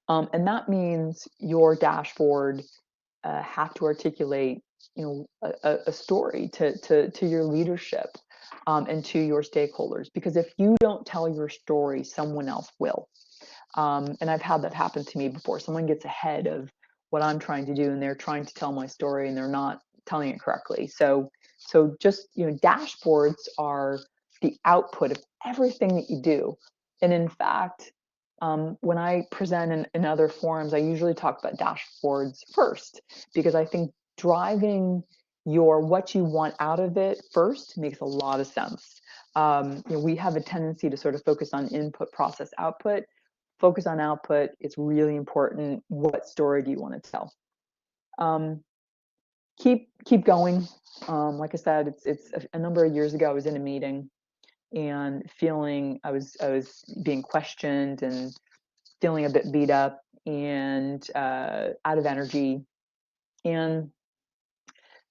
And that means your dashboard have to articulate, a story to your leadership, and to your stakeholders. Because if you don't tell your story, someone else will. And I've had that happen to me before. Someone gets ahead of what I'm trying to do, and they're trying to tell my story, and they're not telling it correctly. So just, dashboards are the output of everything that you do. And in fact, when I present in other forums, I usually talk about dashboards first, because I think driving what you want out of it first makes a lot of sense. We have a tendency to sort of focus on input, process, output. Focus on output. It's really important. What story do you want to tell? Keep going. Like I said, it's a number of years ago, I was in a meeting and feeling I was being questioned and feeling a bit beat up and out of energy. And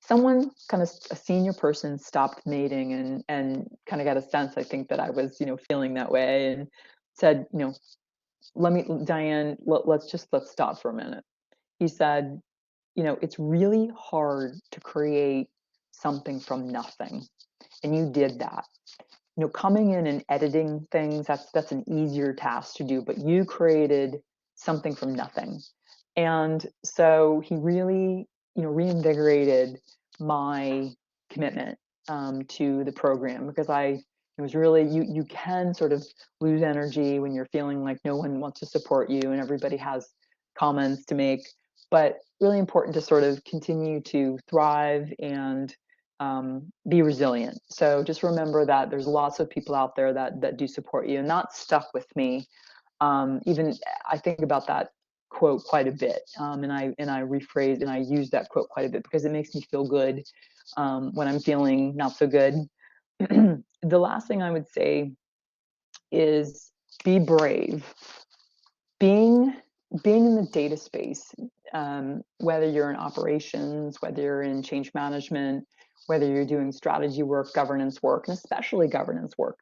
someone kind of a senior person stopped mating and kind of got a sense, I think, that I was, feeling that way, and said, Diane, let's stop for a minute. He said, it's really hard to create something from nothing. And you did that. Coming in and editing things, that's an easier task to do, but you created something from nothing. And so he really, reinvigorated my commitment to the program, because it was really, you can sort of lose energy when you're feeling like no one wants to support you and everybody has comments to make, but really important to sort of continue to thrive and be resilient. So just remember that there's lots of people out there that do support you, and not stuck with me. Even I think about that quote quite a bit, and I rephrase and I use that quote quite a bit because it makes me feel good when I'm feeling not so good. The last thing I would say is be brave. Being in the data space, whether you're in operations, whether you're in change management, whether you're doing strategy work, governance work, and especially governance work,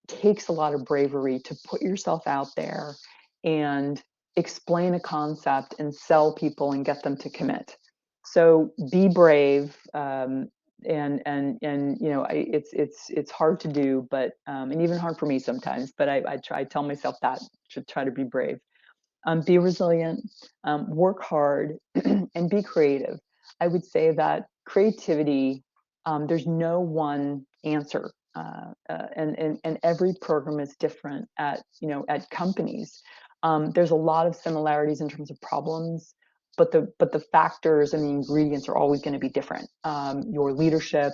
takes a lot of bravery to put yourself out there and explain a concept and sell people and get them to commit. So be brave, and it's hard to do, but and even hard for me sometimes. But I tell myself that to try to be brave. Be resilient, work hard, and be creative. I would say that creativity, there's no one answer, and every program is different at companies. There's a lot of similarities in terms of problems, but the factors and the ingredients are always going to be different. Your leadership,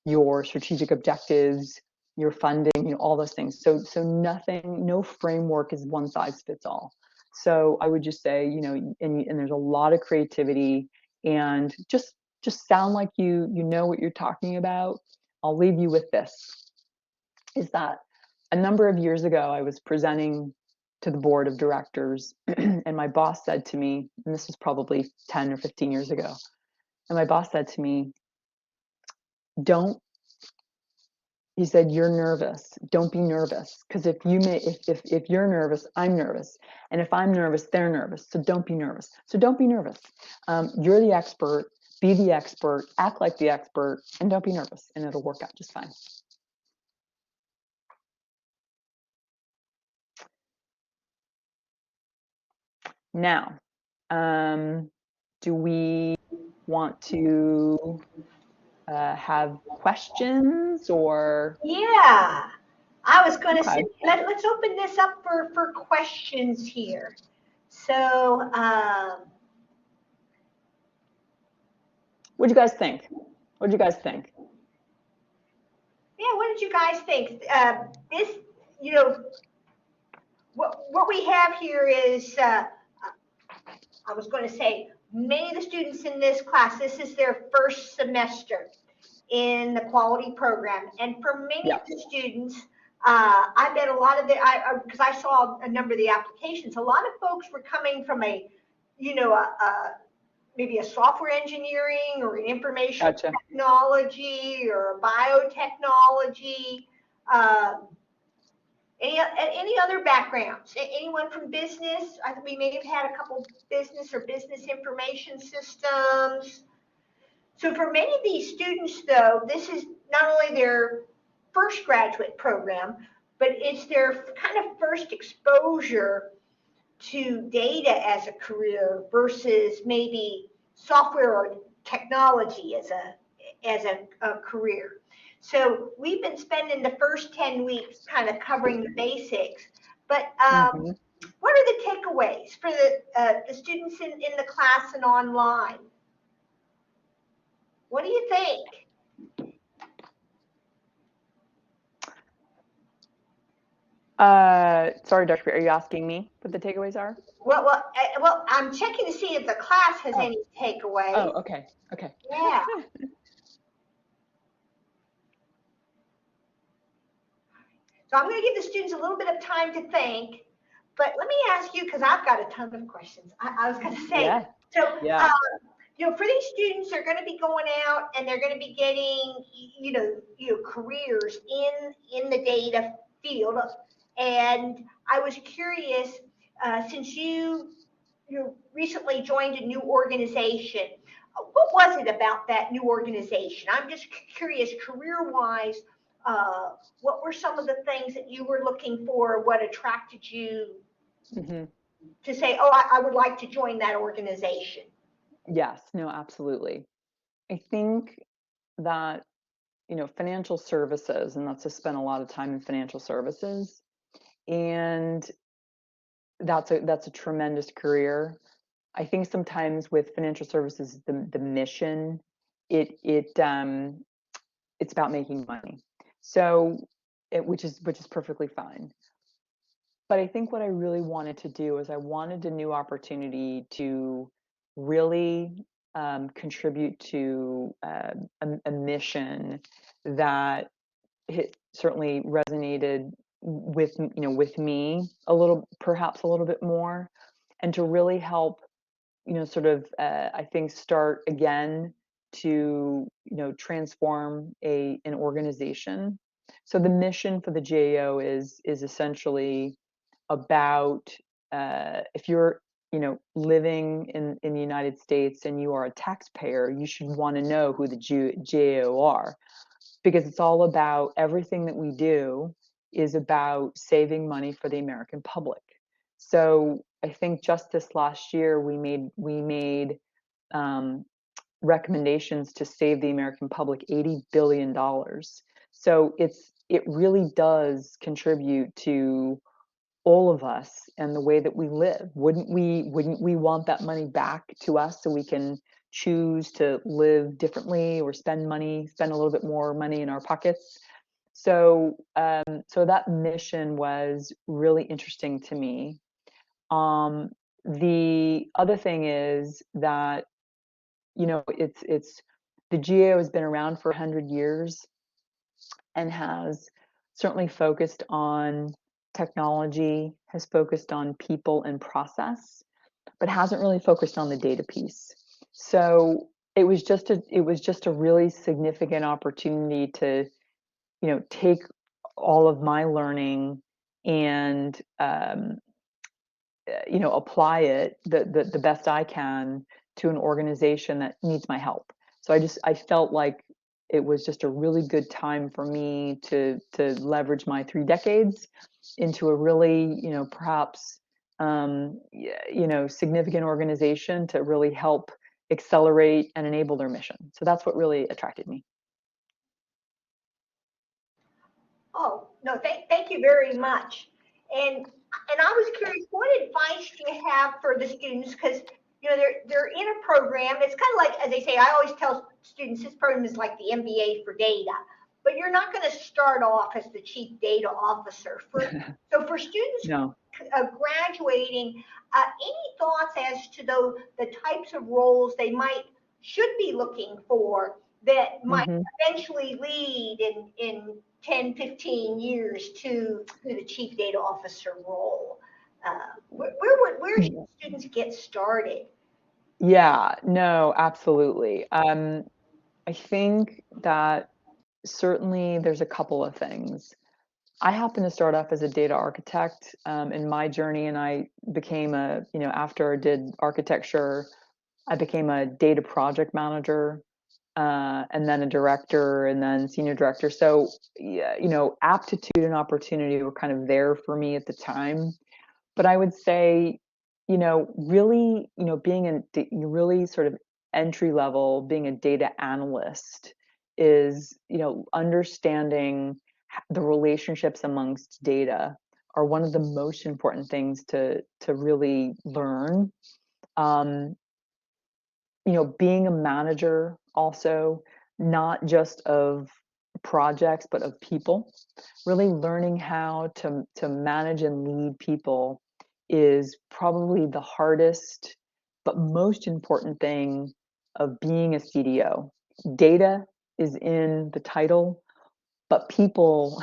your strategic objectives, your funding, all those things. So no framework is one size fits all. So I would just say, and there's a lot of creativity, and just sound like you know what you're talking about. I'll leave you with this, is that a number of years ago, I was presenting to the board of directors, and my boss said to me, and this was probably 10 or 15 years ago, and my boss said to me, he said, you're nervous. Don't be nervous. Because if you're nervous, I'm nervous. And if I'm nervous, they're nervous. So don't be nervous. So don't be nervous. You're the expert. Be the expert. Act like the expert. And don't be nervous. And it'll work out just fine. Now, do we want to have questions or? Yeah, I was going to Okay. say, let's open this up for questions here. So, What do you guys think? What do you guys think? yeah, what did you guys think? This, what we have here is, I was going to say, many of the students in this class, this is their first semester in the quality program. And for many of the students, I bet a lot of because I saw a number of the applications, a lot of folks were coming from maybe a software engineering or an information Gotcha. technology or biotechnology. Any other backgrounds? Anyone from business? I think we may have had a couple business or business information systems. So for many of these students, though, this is not only their first graduate program, but it's their kind of first exposure to data as a career versus maybe software or technology as a career. So we've been spending the first 10 weeks kind of covering the basics, but what are the takeaways for the students in the class and online? What do you think? Sorry, Dr. Are you asking me what the takeaways are? Well, I'm checking to see if the class has any takeaways. Oh, okay. Yeah. So I'm going to give the students a little bit of time to think, but let me ask you, because I've got a ton of questions. I was going to say, Yeah. so Yeah. for these students, they're going to be going out and they're going to be getting, careers in the data field. And I was curious, since you recently joined a new organization, what was it about that new organization? I'm just curious, career-wise, what were some of the things that you were looking for? What attracted you Hmm. to say, oh, I would like to join that organization? Yes, no, absolutely. I think that, financial services, and that's just spent a lot of time in financial services, and that's a tremendous career. I think sometimes with financial services, the mission, it's about making money. So, which is perfectly fine. But I think what I really wanted to do is I wanted a new opportunity to really contribute to a mission that certainly resonated with me a little, perhaps a little bit more, and to really help sort of I think start again to transform an organization. So the mission for the GAO is essentially about if you're living in the United States and you are a taxpayer, you should want to know who the GAO are, because it's all about everything that we do is about saving money for the American public. So I think just this last year we made um, recommendations to save the American public $80 billion. So it really does contribute to all of us and the way that we live. Wouldn't we want that money back to us so we can choose to live differently or spend a little bit more money in our pockets? So that mission was really interesting to me. The other thing is that it's the GAO has been around for 100 years and has certainly focused on technology, has focused on people and process, but hasn't really focused on the data piece. So it was just a really significant opportunity to take all of my learning and apply it the best I can to an organization that needs my help. So I felt like it was just a really good time for me to leverage my 3 decades into a really perhaps significant organization to really help accelerate and enable their mission. So that's what really attracted me. Oh, no, thank you very much. And I was curious, what advice do you have for the students? Because they're in a program. It's kind of like, as they say, I always tell students this program is like the MBA for data, but you're not going to start off as the chief data officer. So for students No. graduating, any thoughts as to the types of roles they should be looking for that might Hmm. eventually lead in 10, 15 years to the chief data officer role? Where should students get started? Yeah, no, absolutely. I think that certainly there's a couple of things. I happened to start off as a data architect in my journey, and I became after I did architecture, I became a data project manager, and then a director, and then senior director. So, yeah, aptitude and opportunity were kind of there for me at the time. But I would say, really, being really sort of entry level, being a data analyst is, understanding the relationships amongst data are one of the most important things to really learn. Um, being a manager also, not just of projects, but of people, really learning how to manage and lead people is probably the hardest but most important thing of being a CDO. Data is in the title, but people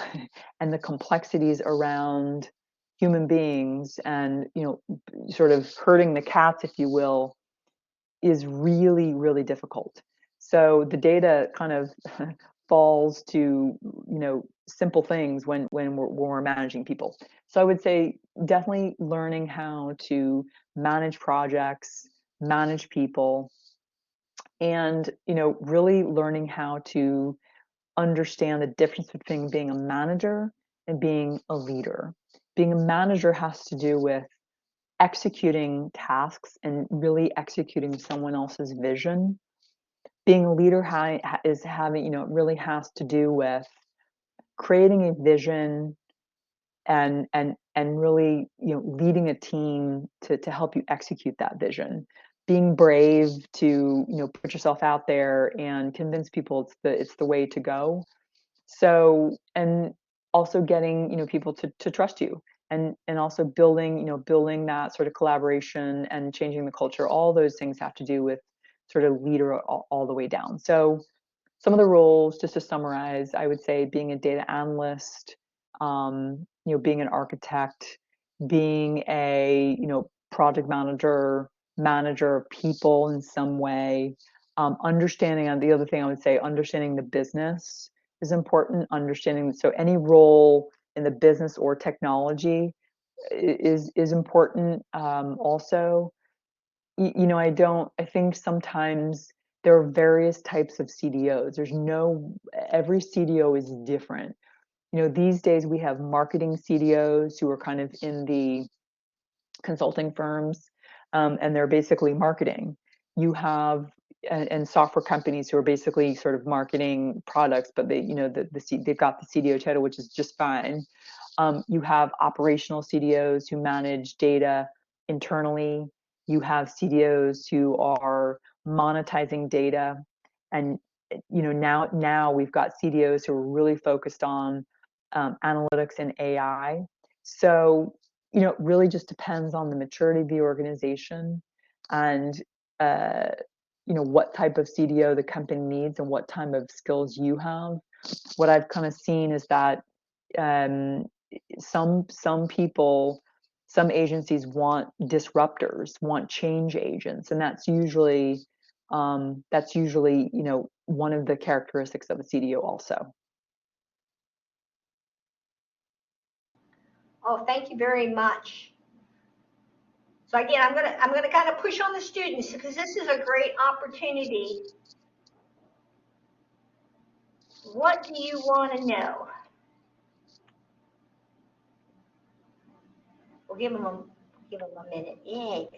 and the complexities around human beings and sort of herding the cats, if you will, is really, really difficult. So the data kind of falls to, simple things when we're managing people. So I would say definitely learning how to manage projects, manage people, and really learning how to understand the difference between being a manager and being a leader. Being a manager has to do with executing tasks and really executing someone else's vision. Being a leader is having, it really has to do with creating a vision and really, leading a team to help you execute that vision. Being brave to, put yourself out there and convince people it's the way to go. So, and also getting, people to trust you, and also building that sort of collaboration and changing the culture. All those things have to do with sort of leader all the way down. So some of the roles, just to summarize, I would say being a data analyst, being an architect, being a, project manager of people in some way, understanding, and the other thing I would say, understanding the business is important. Understanding, so any role in the business or technology is important. Also, I think sometimes there are various types of CDOs. Every CDO is different. These days we have marketing CDOs who are kind of in the consulting firms, and they're basically marketing. You have and software companies who are basically sort of marketing products, but they've got the CDO title, which is just fine. You have operational CDOs who manage data internally. You have CDOs who are monetizing data, and now we've got CDOs who are really focused on analytics and AI. So it really just depends on the maturity of the organization and what type of CDO the company needs and what type of skills you have. What I've kind of seen is that some people, some agencies want disruptors, want change agents, and that's usually one of the characteristics of a CDO also. Oh, thank you very much. So again, I'm gonna kind of push on the students because this is a great opportunity. What do you want to know? We'll give them a minute. Yay.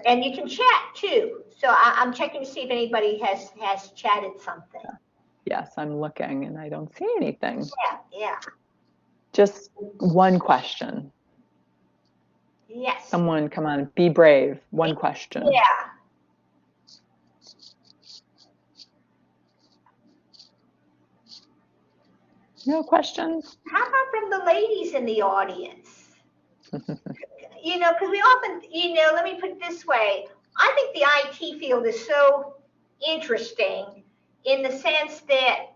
And you can chat too. So I'm checking to see if anybody has chatted something. Yes, I'm looking and I don't see anything. Yeah. Just one question. Yes. Someone, come on, be brave. One question. Yeah. No questions? How about from the ladies in the audience? Because we often, let me put it this way. I think the IT field is so interesting in the sense that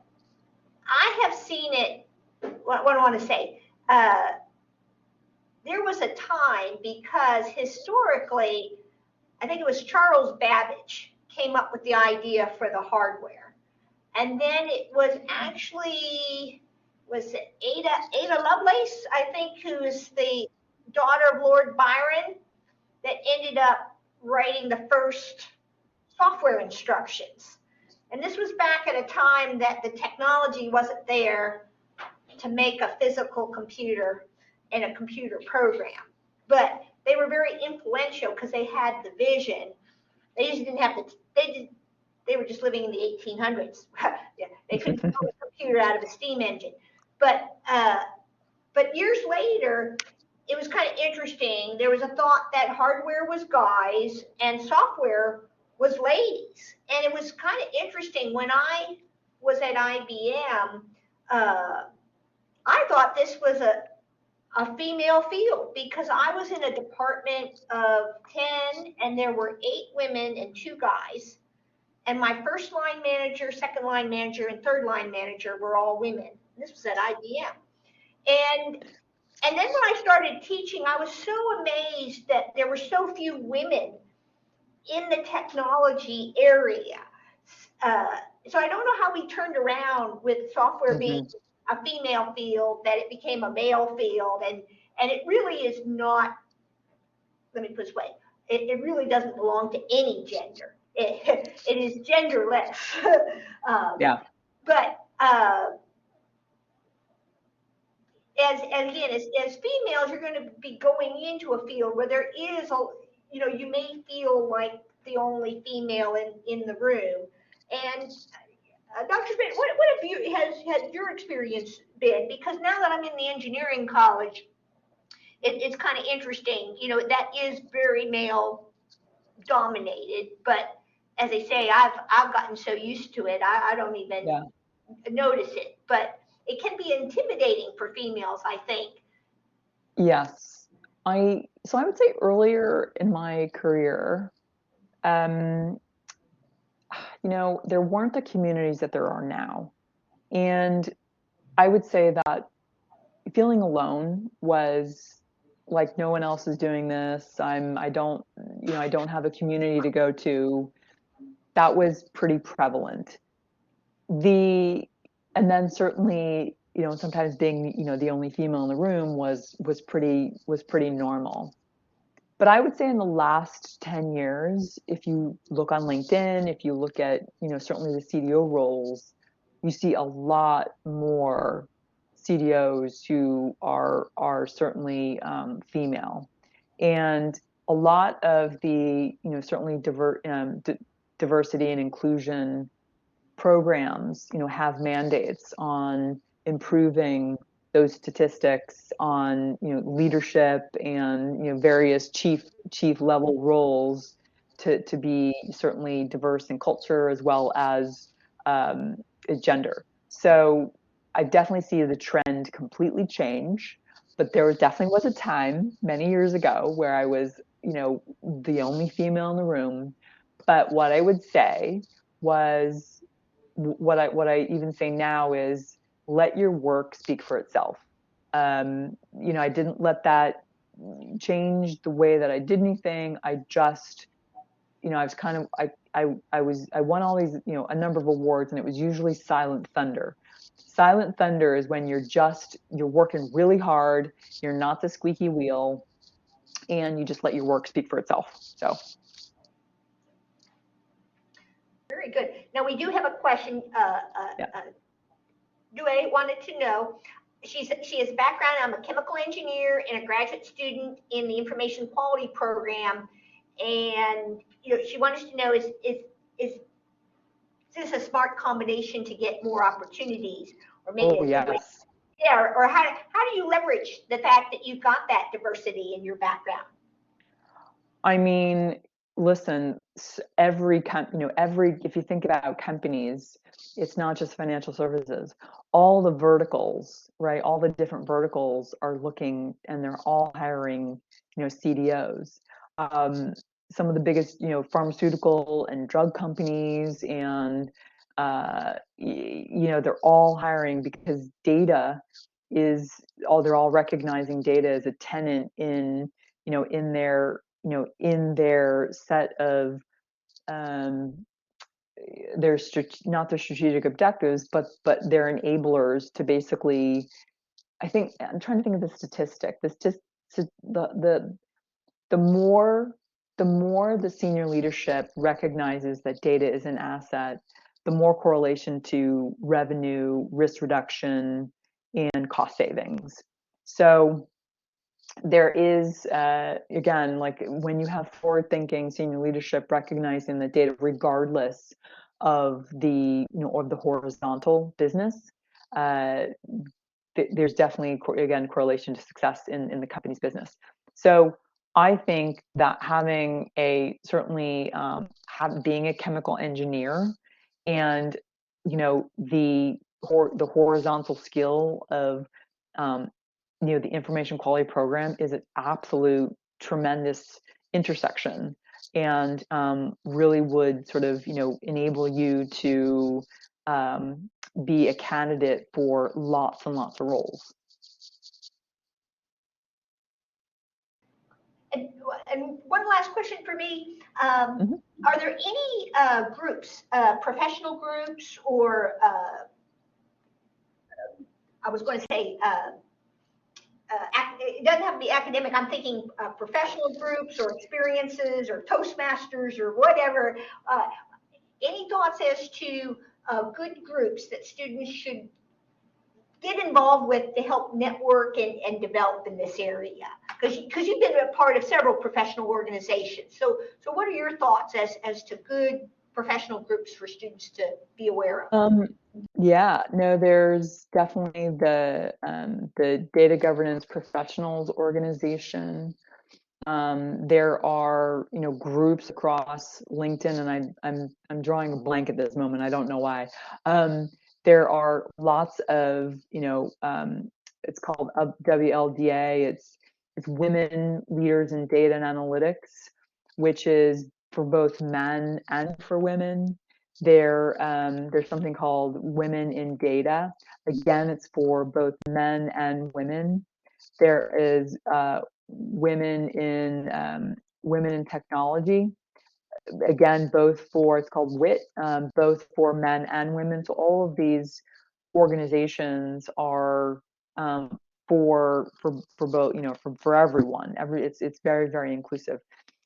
I have seen it. What do I want to say? There was a time because historically, I think it was Charles Babbage came up with the idea for the hardware. And then it was actually, was it Ada Lovelace, I think, who's the daughter of Lord Byron, that ended up writing the first software instructions. And this was back at a time that the technology wasn't there to make a physical computer and a computer program. But they were very influential because they had the vision. They just didn't have they were just living in the 1800s. Yeah, they couldn't build a computer out of a steam engine. But years later, it was kind of interesting. There was a thought that hardware was guys and software was ladies. And it was kind of interesting. When I was at IBM, I thought this was a female field because I was in a department of 10 and there were 8 women and 2 guys. And my first line manager, second line manager, and third line manager were all women. This was at IBM. And then when I started teaching, I was so amazed that there were so few women in the technology area. So I don't know how we turned around with software being a female field, that it became a male field, and it really is not, let me put it this way, it really doesn't belong to any gender. It is genderless. Yeah. But as females, you're going to be going into a field where there is you may feel like the only female in the room. And Dr. Schmidt, what have has your experience been? Because now that I'm in the engineering college, it's kind of interesting. That is very male dominated, but as I say, I've gotten so used to it, I don't even notice it. But it can be intimidating for females, I think. Yes. So I would say earlier in my career, there weren't the communities that there are now. And I would say that feeling alone was like, no one else is doing this. I don't have a community to go to. That was pretty prevalent. And then certainly, sometimes being, the only female in the room was pretty normal. But I would say in the last 10 years, if you look on LinkedIn, if you look at, certainly the CDO roles, you see a lot more CDOs who are certainly female. And a lot of the, certainly diversity and inclusion programs, have mandates on improving those statistics on, leadership and, various chief level roles to be certainly diverse in culture as well as gender. So I definitely see the trend completely change, but there definitely was a time many years ago where I was, the only female in the room. But what I would say was, what I even say now is, let your work speak for itself. I didn't let that change the way that I did anything. I just, I was kind of, I won all these, a number of awards, and it was usually silent thunder. Silent thunder is when you're working really hard, you're not the squeaky wheel, and you just let your work speak for itself. So. Very good. Now we do have a question. Due wanted to know. She has a background. I'm a chemical engineer and a graduate student in the information quality program, and she wanted to know, is this a smart combination to get more opportunities, or maybe yes. or how do you leverage the fact that you've got that diversity in your background? I mean, listen, if you think about companies, it's not just financial services. All the verticals, right? All the different verticals are looking, and they're all hiring, CDOs. Some of the biggest, pharmaceutical and drug companies, and they're all hiring because data they're all recognizing data as a tenant in, in their set of not their strategic objectives, but their enablers to basically, I think, I'm trying to think of the statistic. The more the senior leadership recognizes that data is an asset, the more correlation to revenue, risk reduction, and cost savings. So there is, again, like when you have forward-thinking senior leadership recognizing the data, regardless of the of the horizontal business, there's definitely, again, correlation to success in the company's business. So I think that having certainly being a chemical engineer, and the horizontal skill of the information quality program is an absolute tremendous intersection, and really would sort of enable you to be a candidate for lots and lots of roles. And And one last question for me. Mhm. Are there any groups, professional groups, or I was going to say, it doesn't have to be academic. I'm thinking professional groups or experiences or Toastmasters or whatever. Any thoughts as to good groups that students should get involved with to help network and develop in this area? Because you've been a part of several professional organizations. So what are your thoughts as to good professional groups for students to be aware of? Yeah, no, there's definitely the Data Governance Professionals Organization. There are, groups across LinkedIn, and I'm drawing a blank at this moment. I don't know why. There are lots of, it's called WLDA. It's Women Leaders in Data and Analytics, which is for both men and for women. There's something called Women in Data. Again, it's for both men and women. There is women in technology. Again, both for, it's called WIT, both for men and women. So all of these organizations are for both, for everyone. It's very, very inclusive.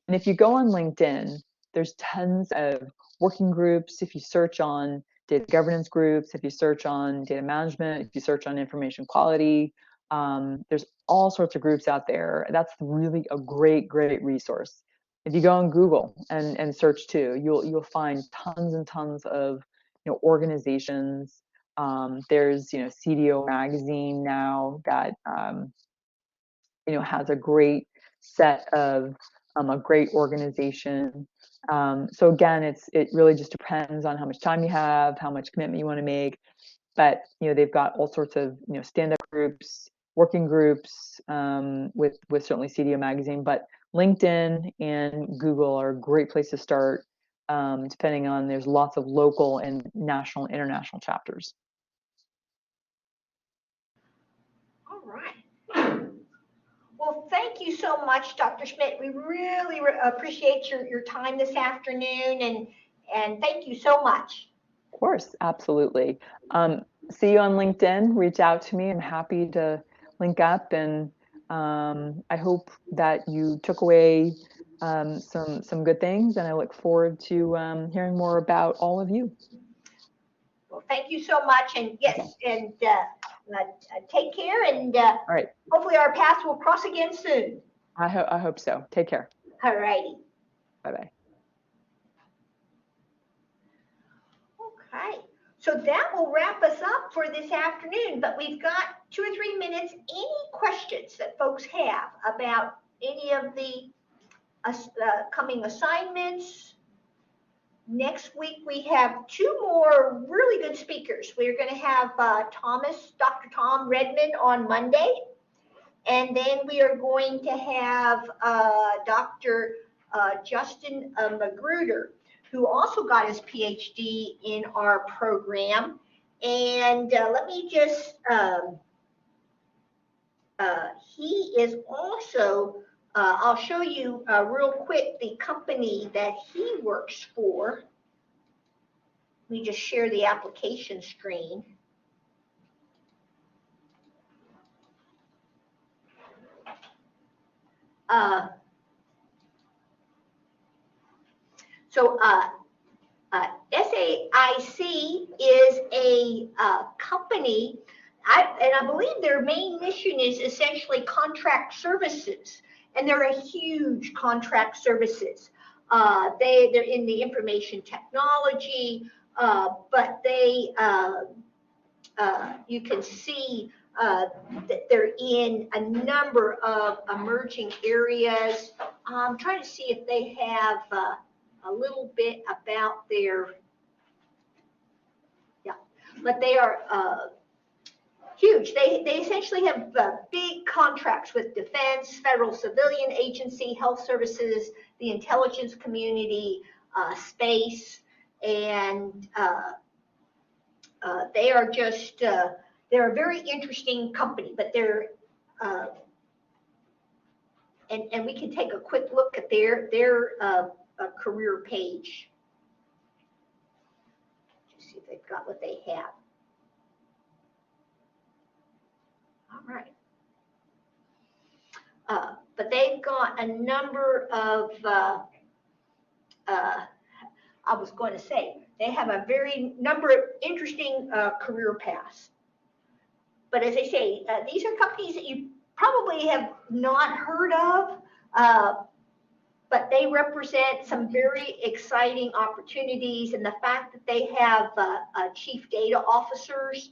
And if you go on LinkedIn, there's tons of working groups. If you search on data governance groups, if you search on data management, if you search on information quality, there's all sorts of groups out there. That's really a great resource. If you go on Google and search too, you'll find tons and tons of organizations. There's CDO magazine now that has a great set of a great organization. So again, it really just depends on how much time you have, how much commitment you want to make. But they've got all sorts of stand-up groups, working groups, with certainly CDO magazine. But LinkedIn and Google are a great place to start. Depending on, there's lots of local and national, international chapters. All right. Well, thank you so much, Dr. Schmidt. We really appreciate your time this afternoon, and thank you so much. Of course, absolutely. See you on LinkedIn. Reach out to me. I'm happy to link up, and I hope that you took away some good things, and I look forward to hearing more about all of you. Well, thank you so much, and yes, Okay. and take care, and All right. hopefully our paths will cross again soon. I hope so. Take care. All righty. Bye-bye. Okay, so that will wrap us up for this afternoon, but we've got 2 or 3 minutes. Any questions that folks have about any of the coming assignments? Next week, we have 2 more really good speakers. We're going to have Dr. Tom Redmond on Monday, and then we are going to have Dr. Justin Magruder, who also got his PhD in our program. And let me just, he is also, I'll show you real quick the company that he works for. Let me just share the application screen. So SAIC is a company, and I believe their main mission is essentially contract services, and they're a huge contract services. They're in the information technology, but they, you can see that they're in a number of emerging areas. I'm trying to see if they have a little bit about their, yeah, but they are huge. They essentially have big contracts with defense, federal civilian agency, health services, the intelligence community, space, and they are just, they're a very interesting company, but they're and we can take a quick look at their career page. Just see if they've got what they have. All right. But they've got a number of, I was going to say, they have a very number of interesting career paths. But as I say, these are companies that you probably have not heard of, but they represent some very exciting opportunities. And the fact that they have chief data officers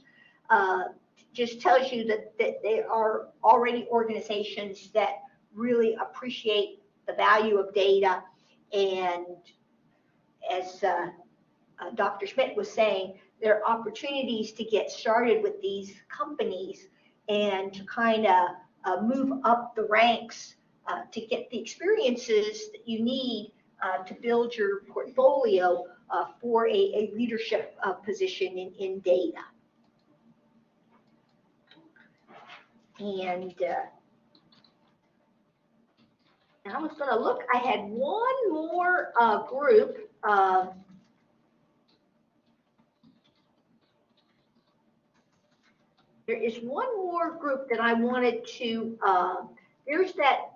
just tells you that they are already organizations that really appreciate the value of data. And as Dr. Schmidt was saying, there are opportunities to get started with these companies and to kind of move up the ranks to get the experiences that you need to build your portfolio for a leadership position in data. And I was going to look, I had one more group. There is one more group that I wanted to, there's that,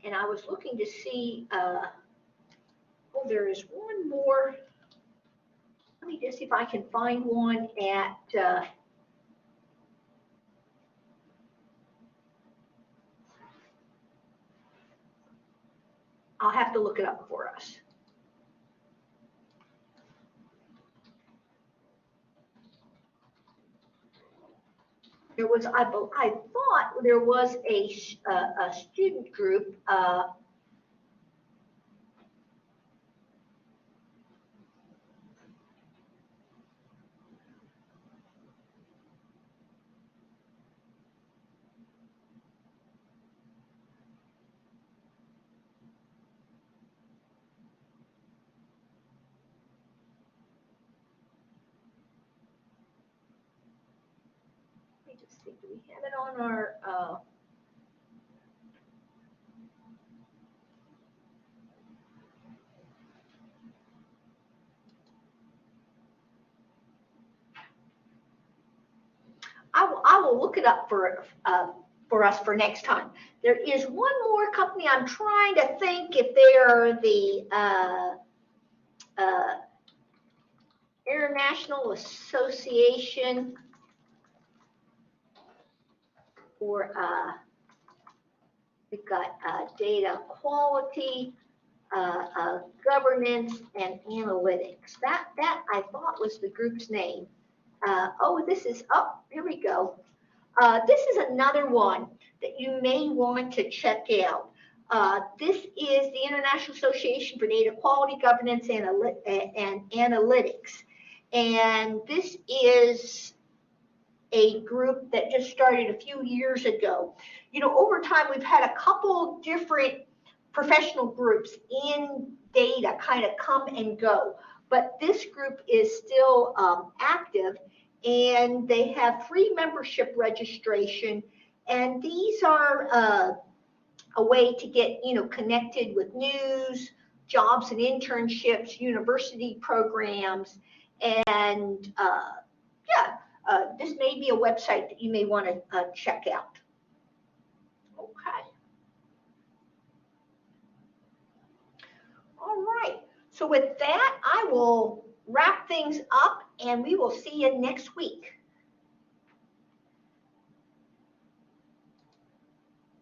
and I was looking to see, oh, there is one more. Let me just see if I can find one at, I'll have to look it up for us. There was, I thought there was a student group. Do we have it on our, I will look it up for us for next time. There is one more company I'm trying to think if they are the International Association for we've got data quality, governance, and analytics. That I thought was the group's name. Oh, this is, oh, here we go. This is another one that you may want to check out. This is the International Association for Data Quality, Governance, and Analytics. And this is a group that just started a few years ago. You know, over time, we've had a couple different professional groups in data kind of come and go. But this group is still active, and they have free membership registration. And these are a way to get, you know, connected with news, jobs and internships, university programs, and this may be a website that you may want to check out. Okay. All right. So with that, I will wrap things up, and we will see you next week.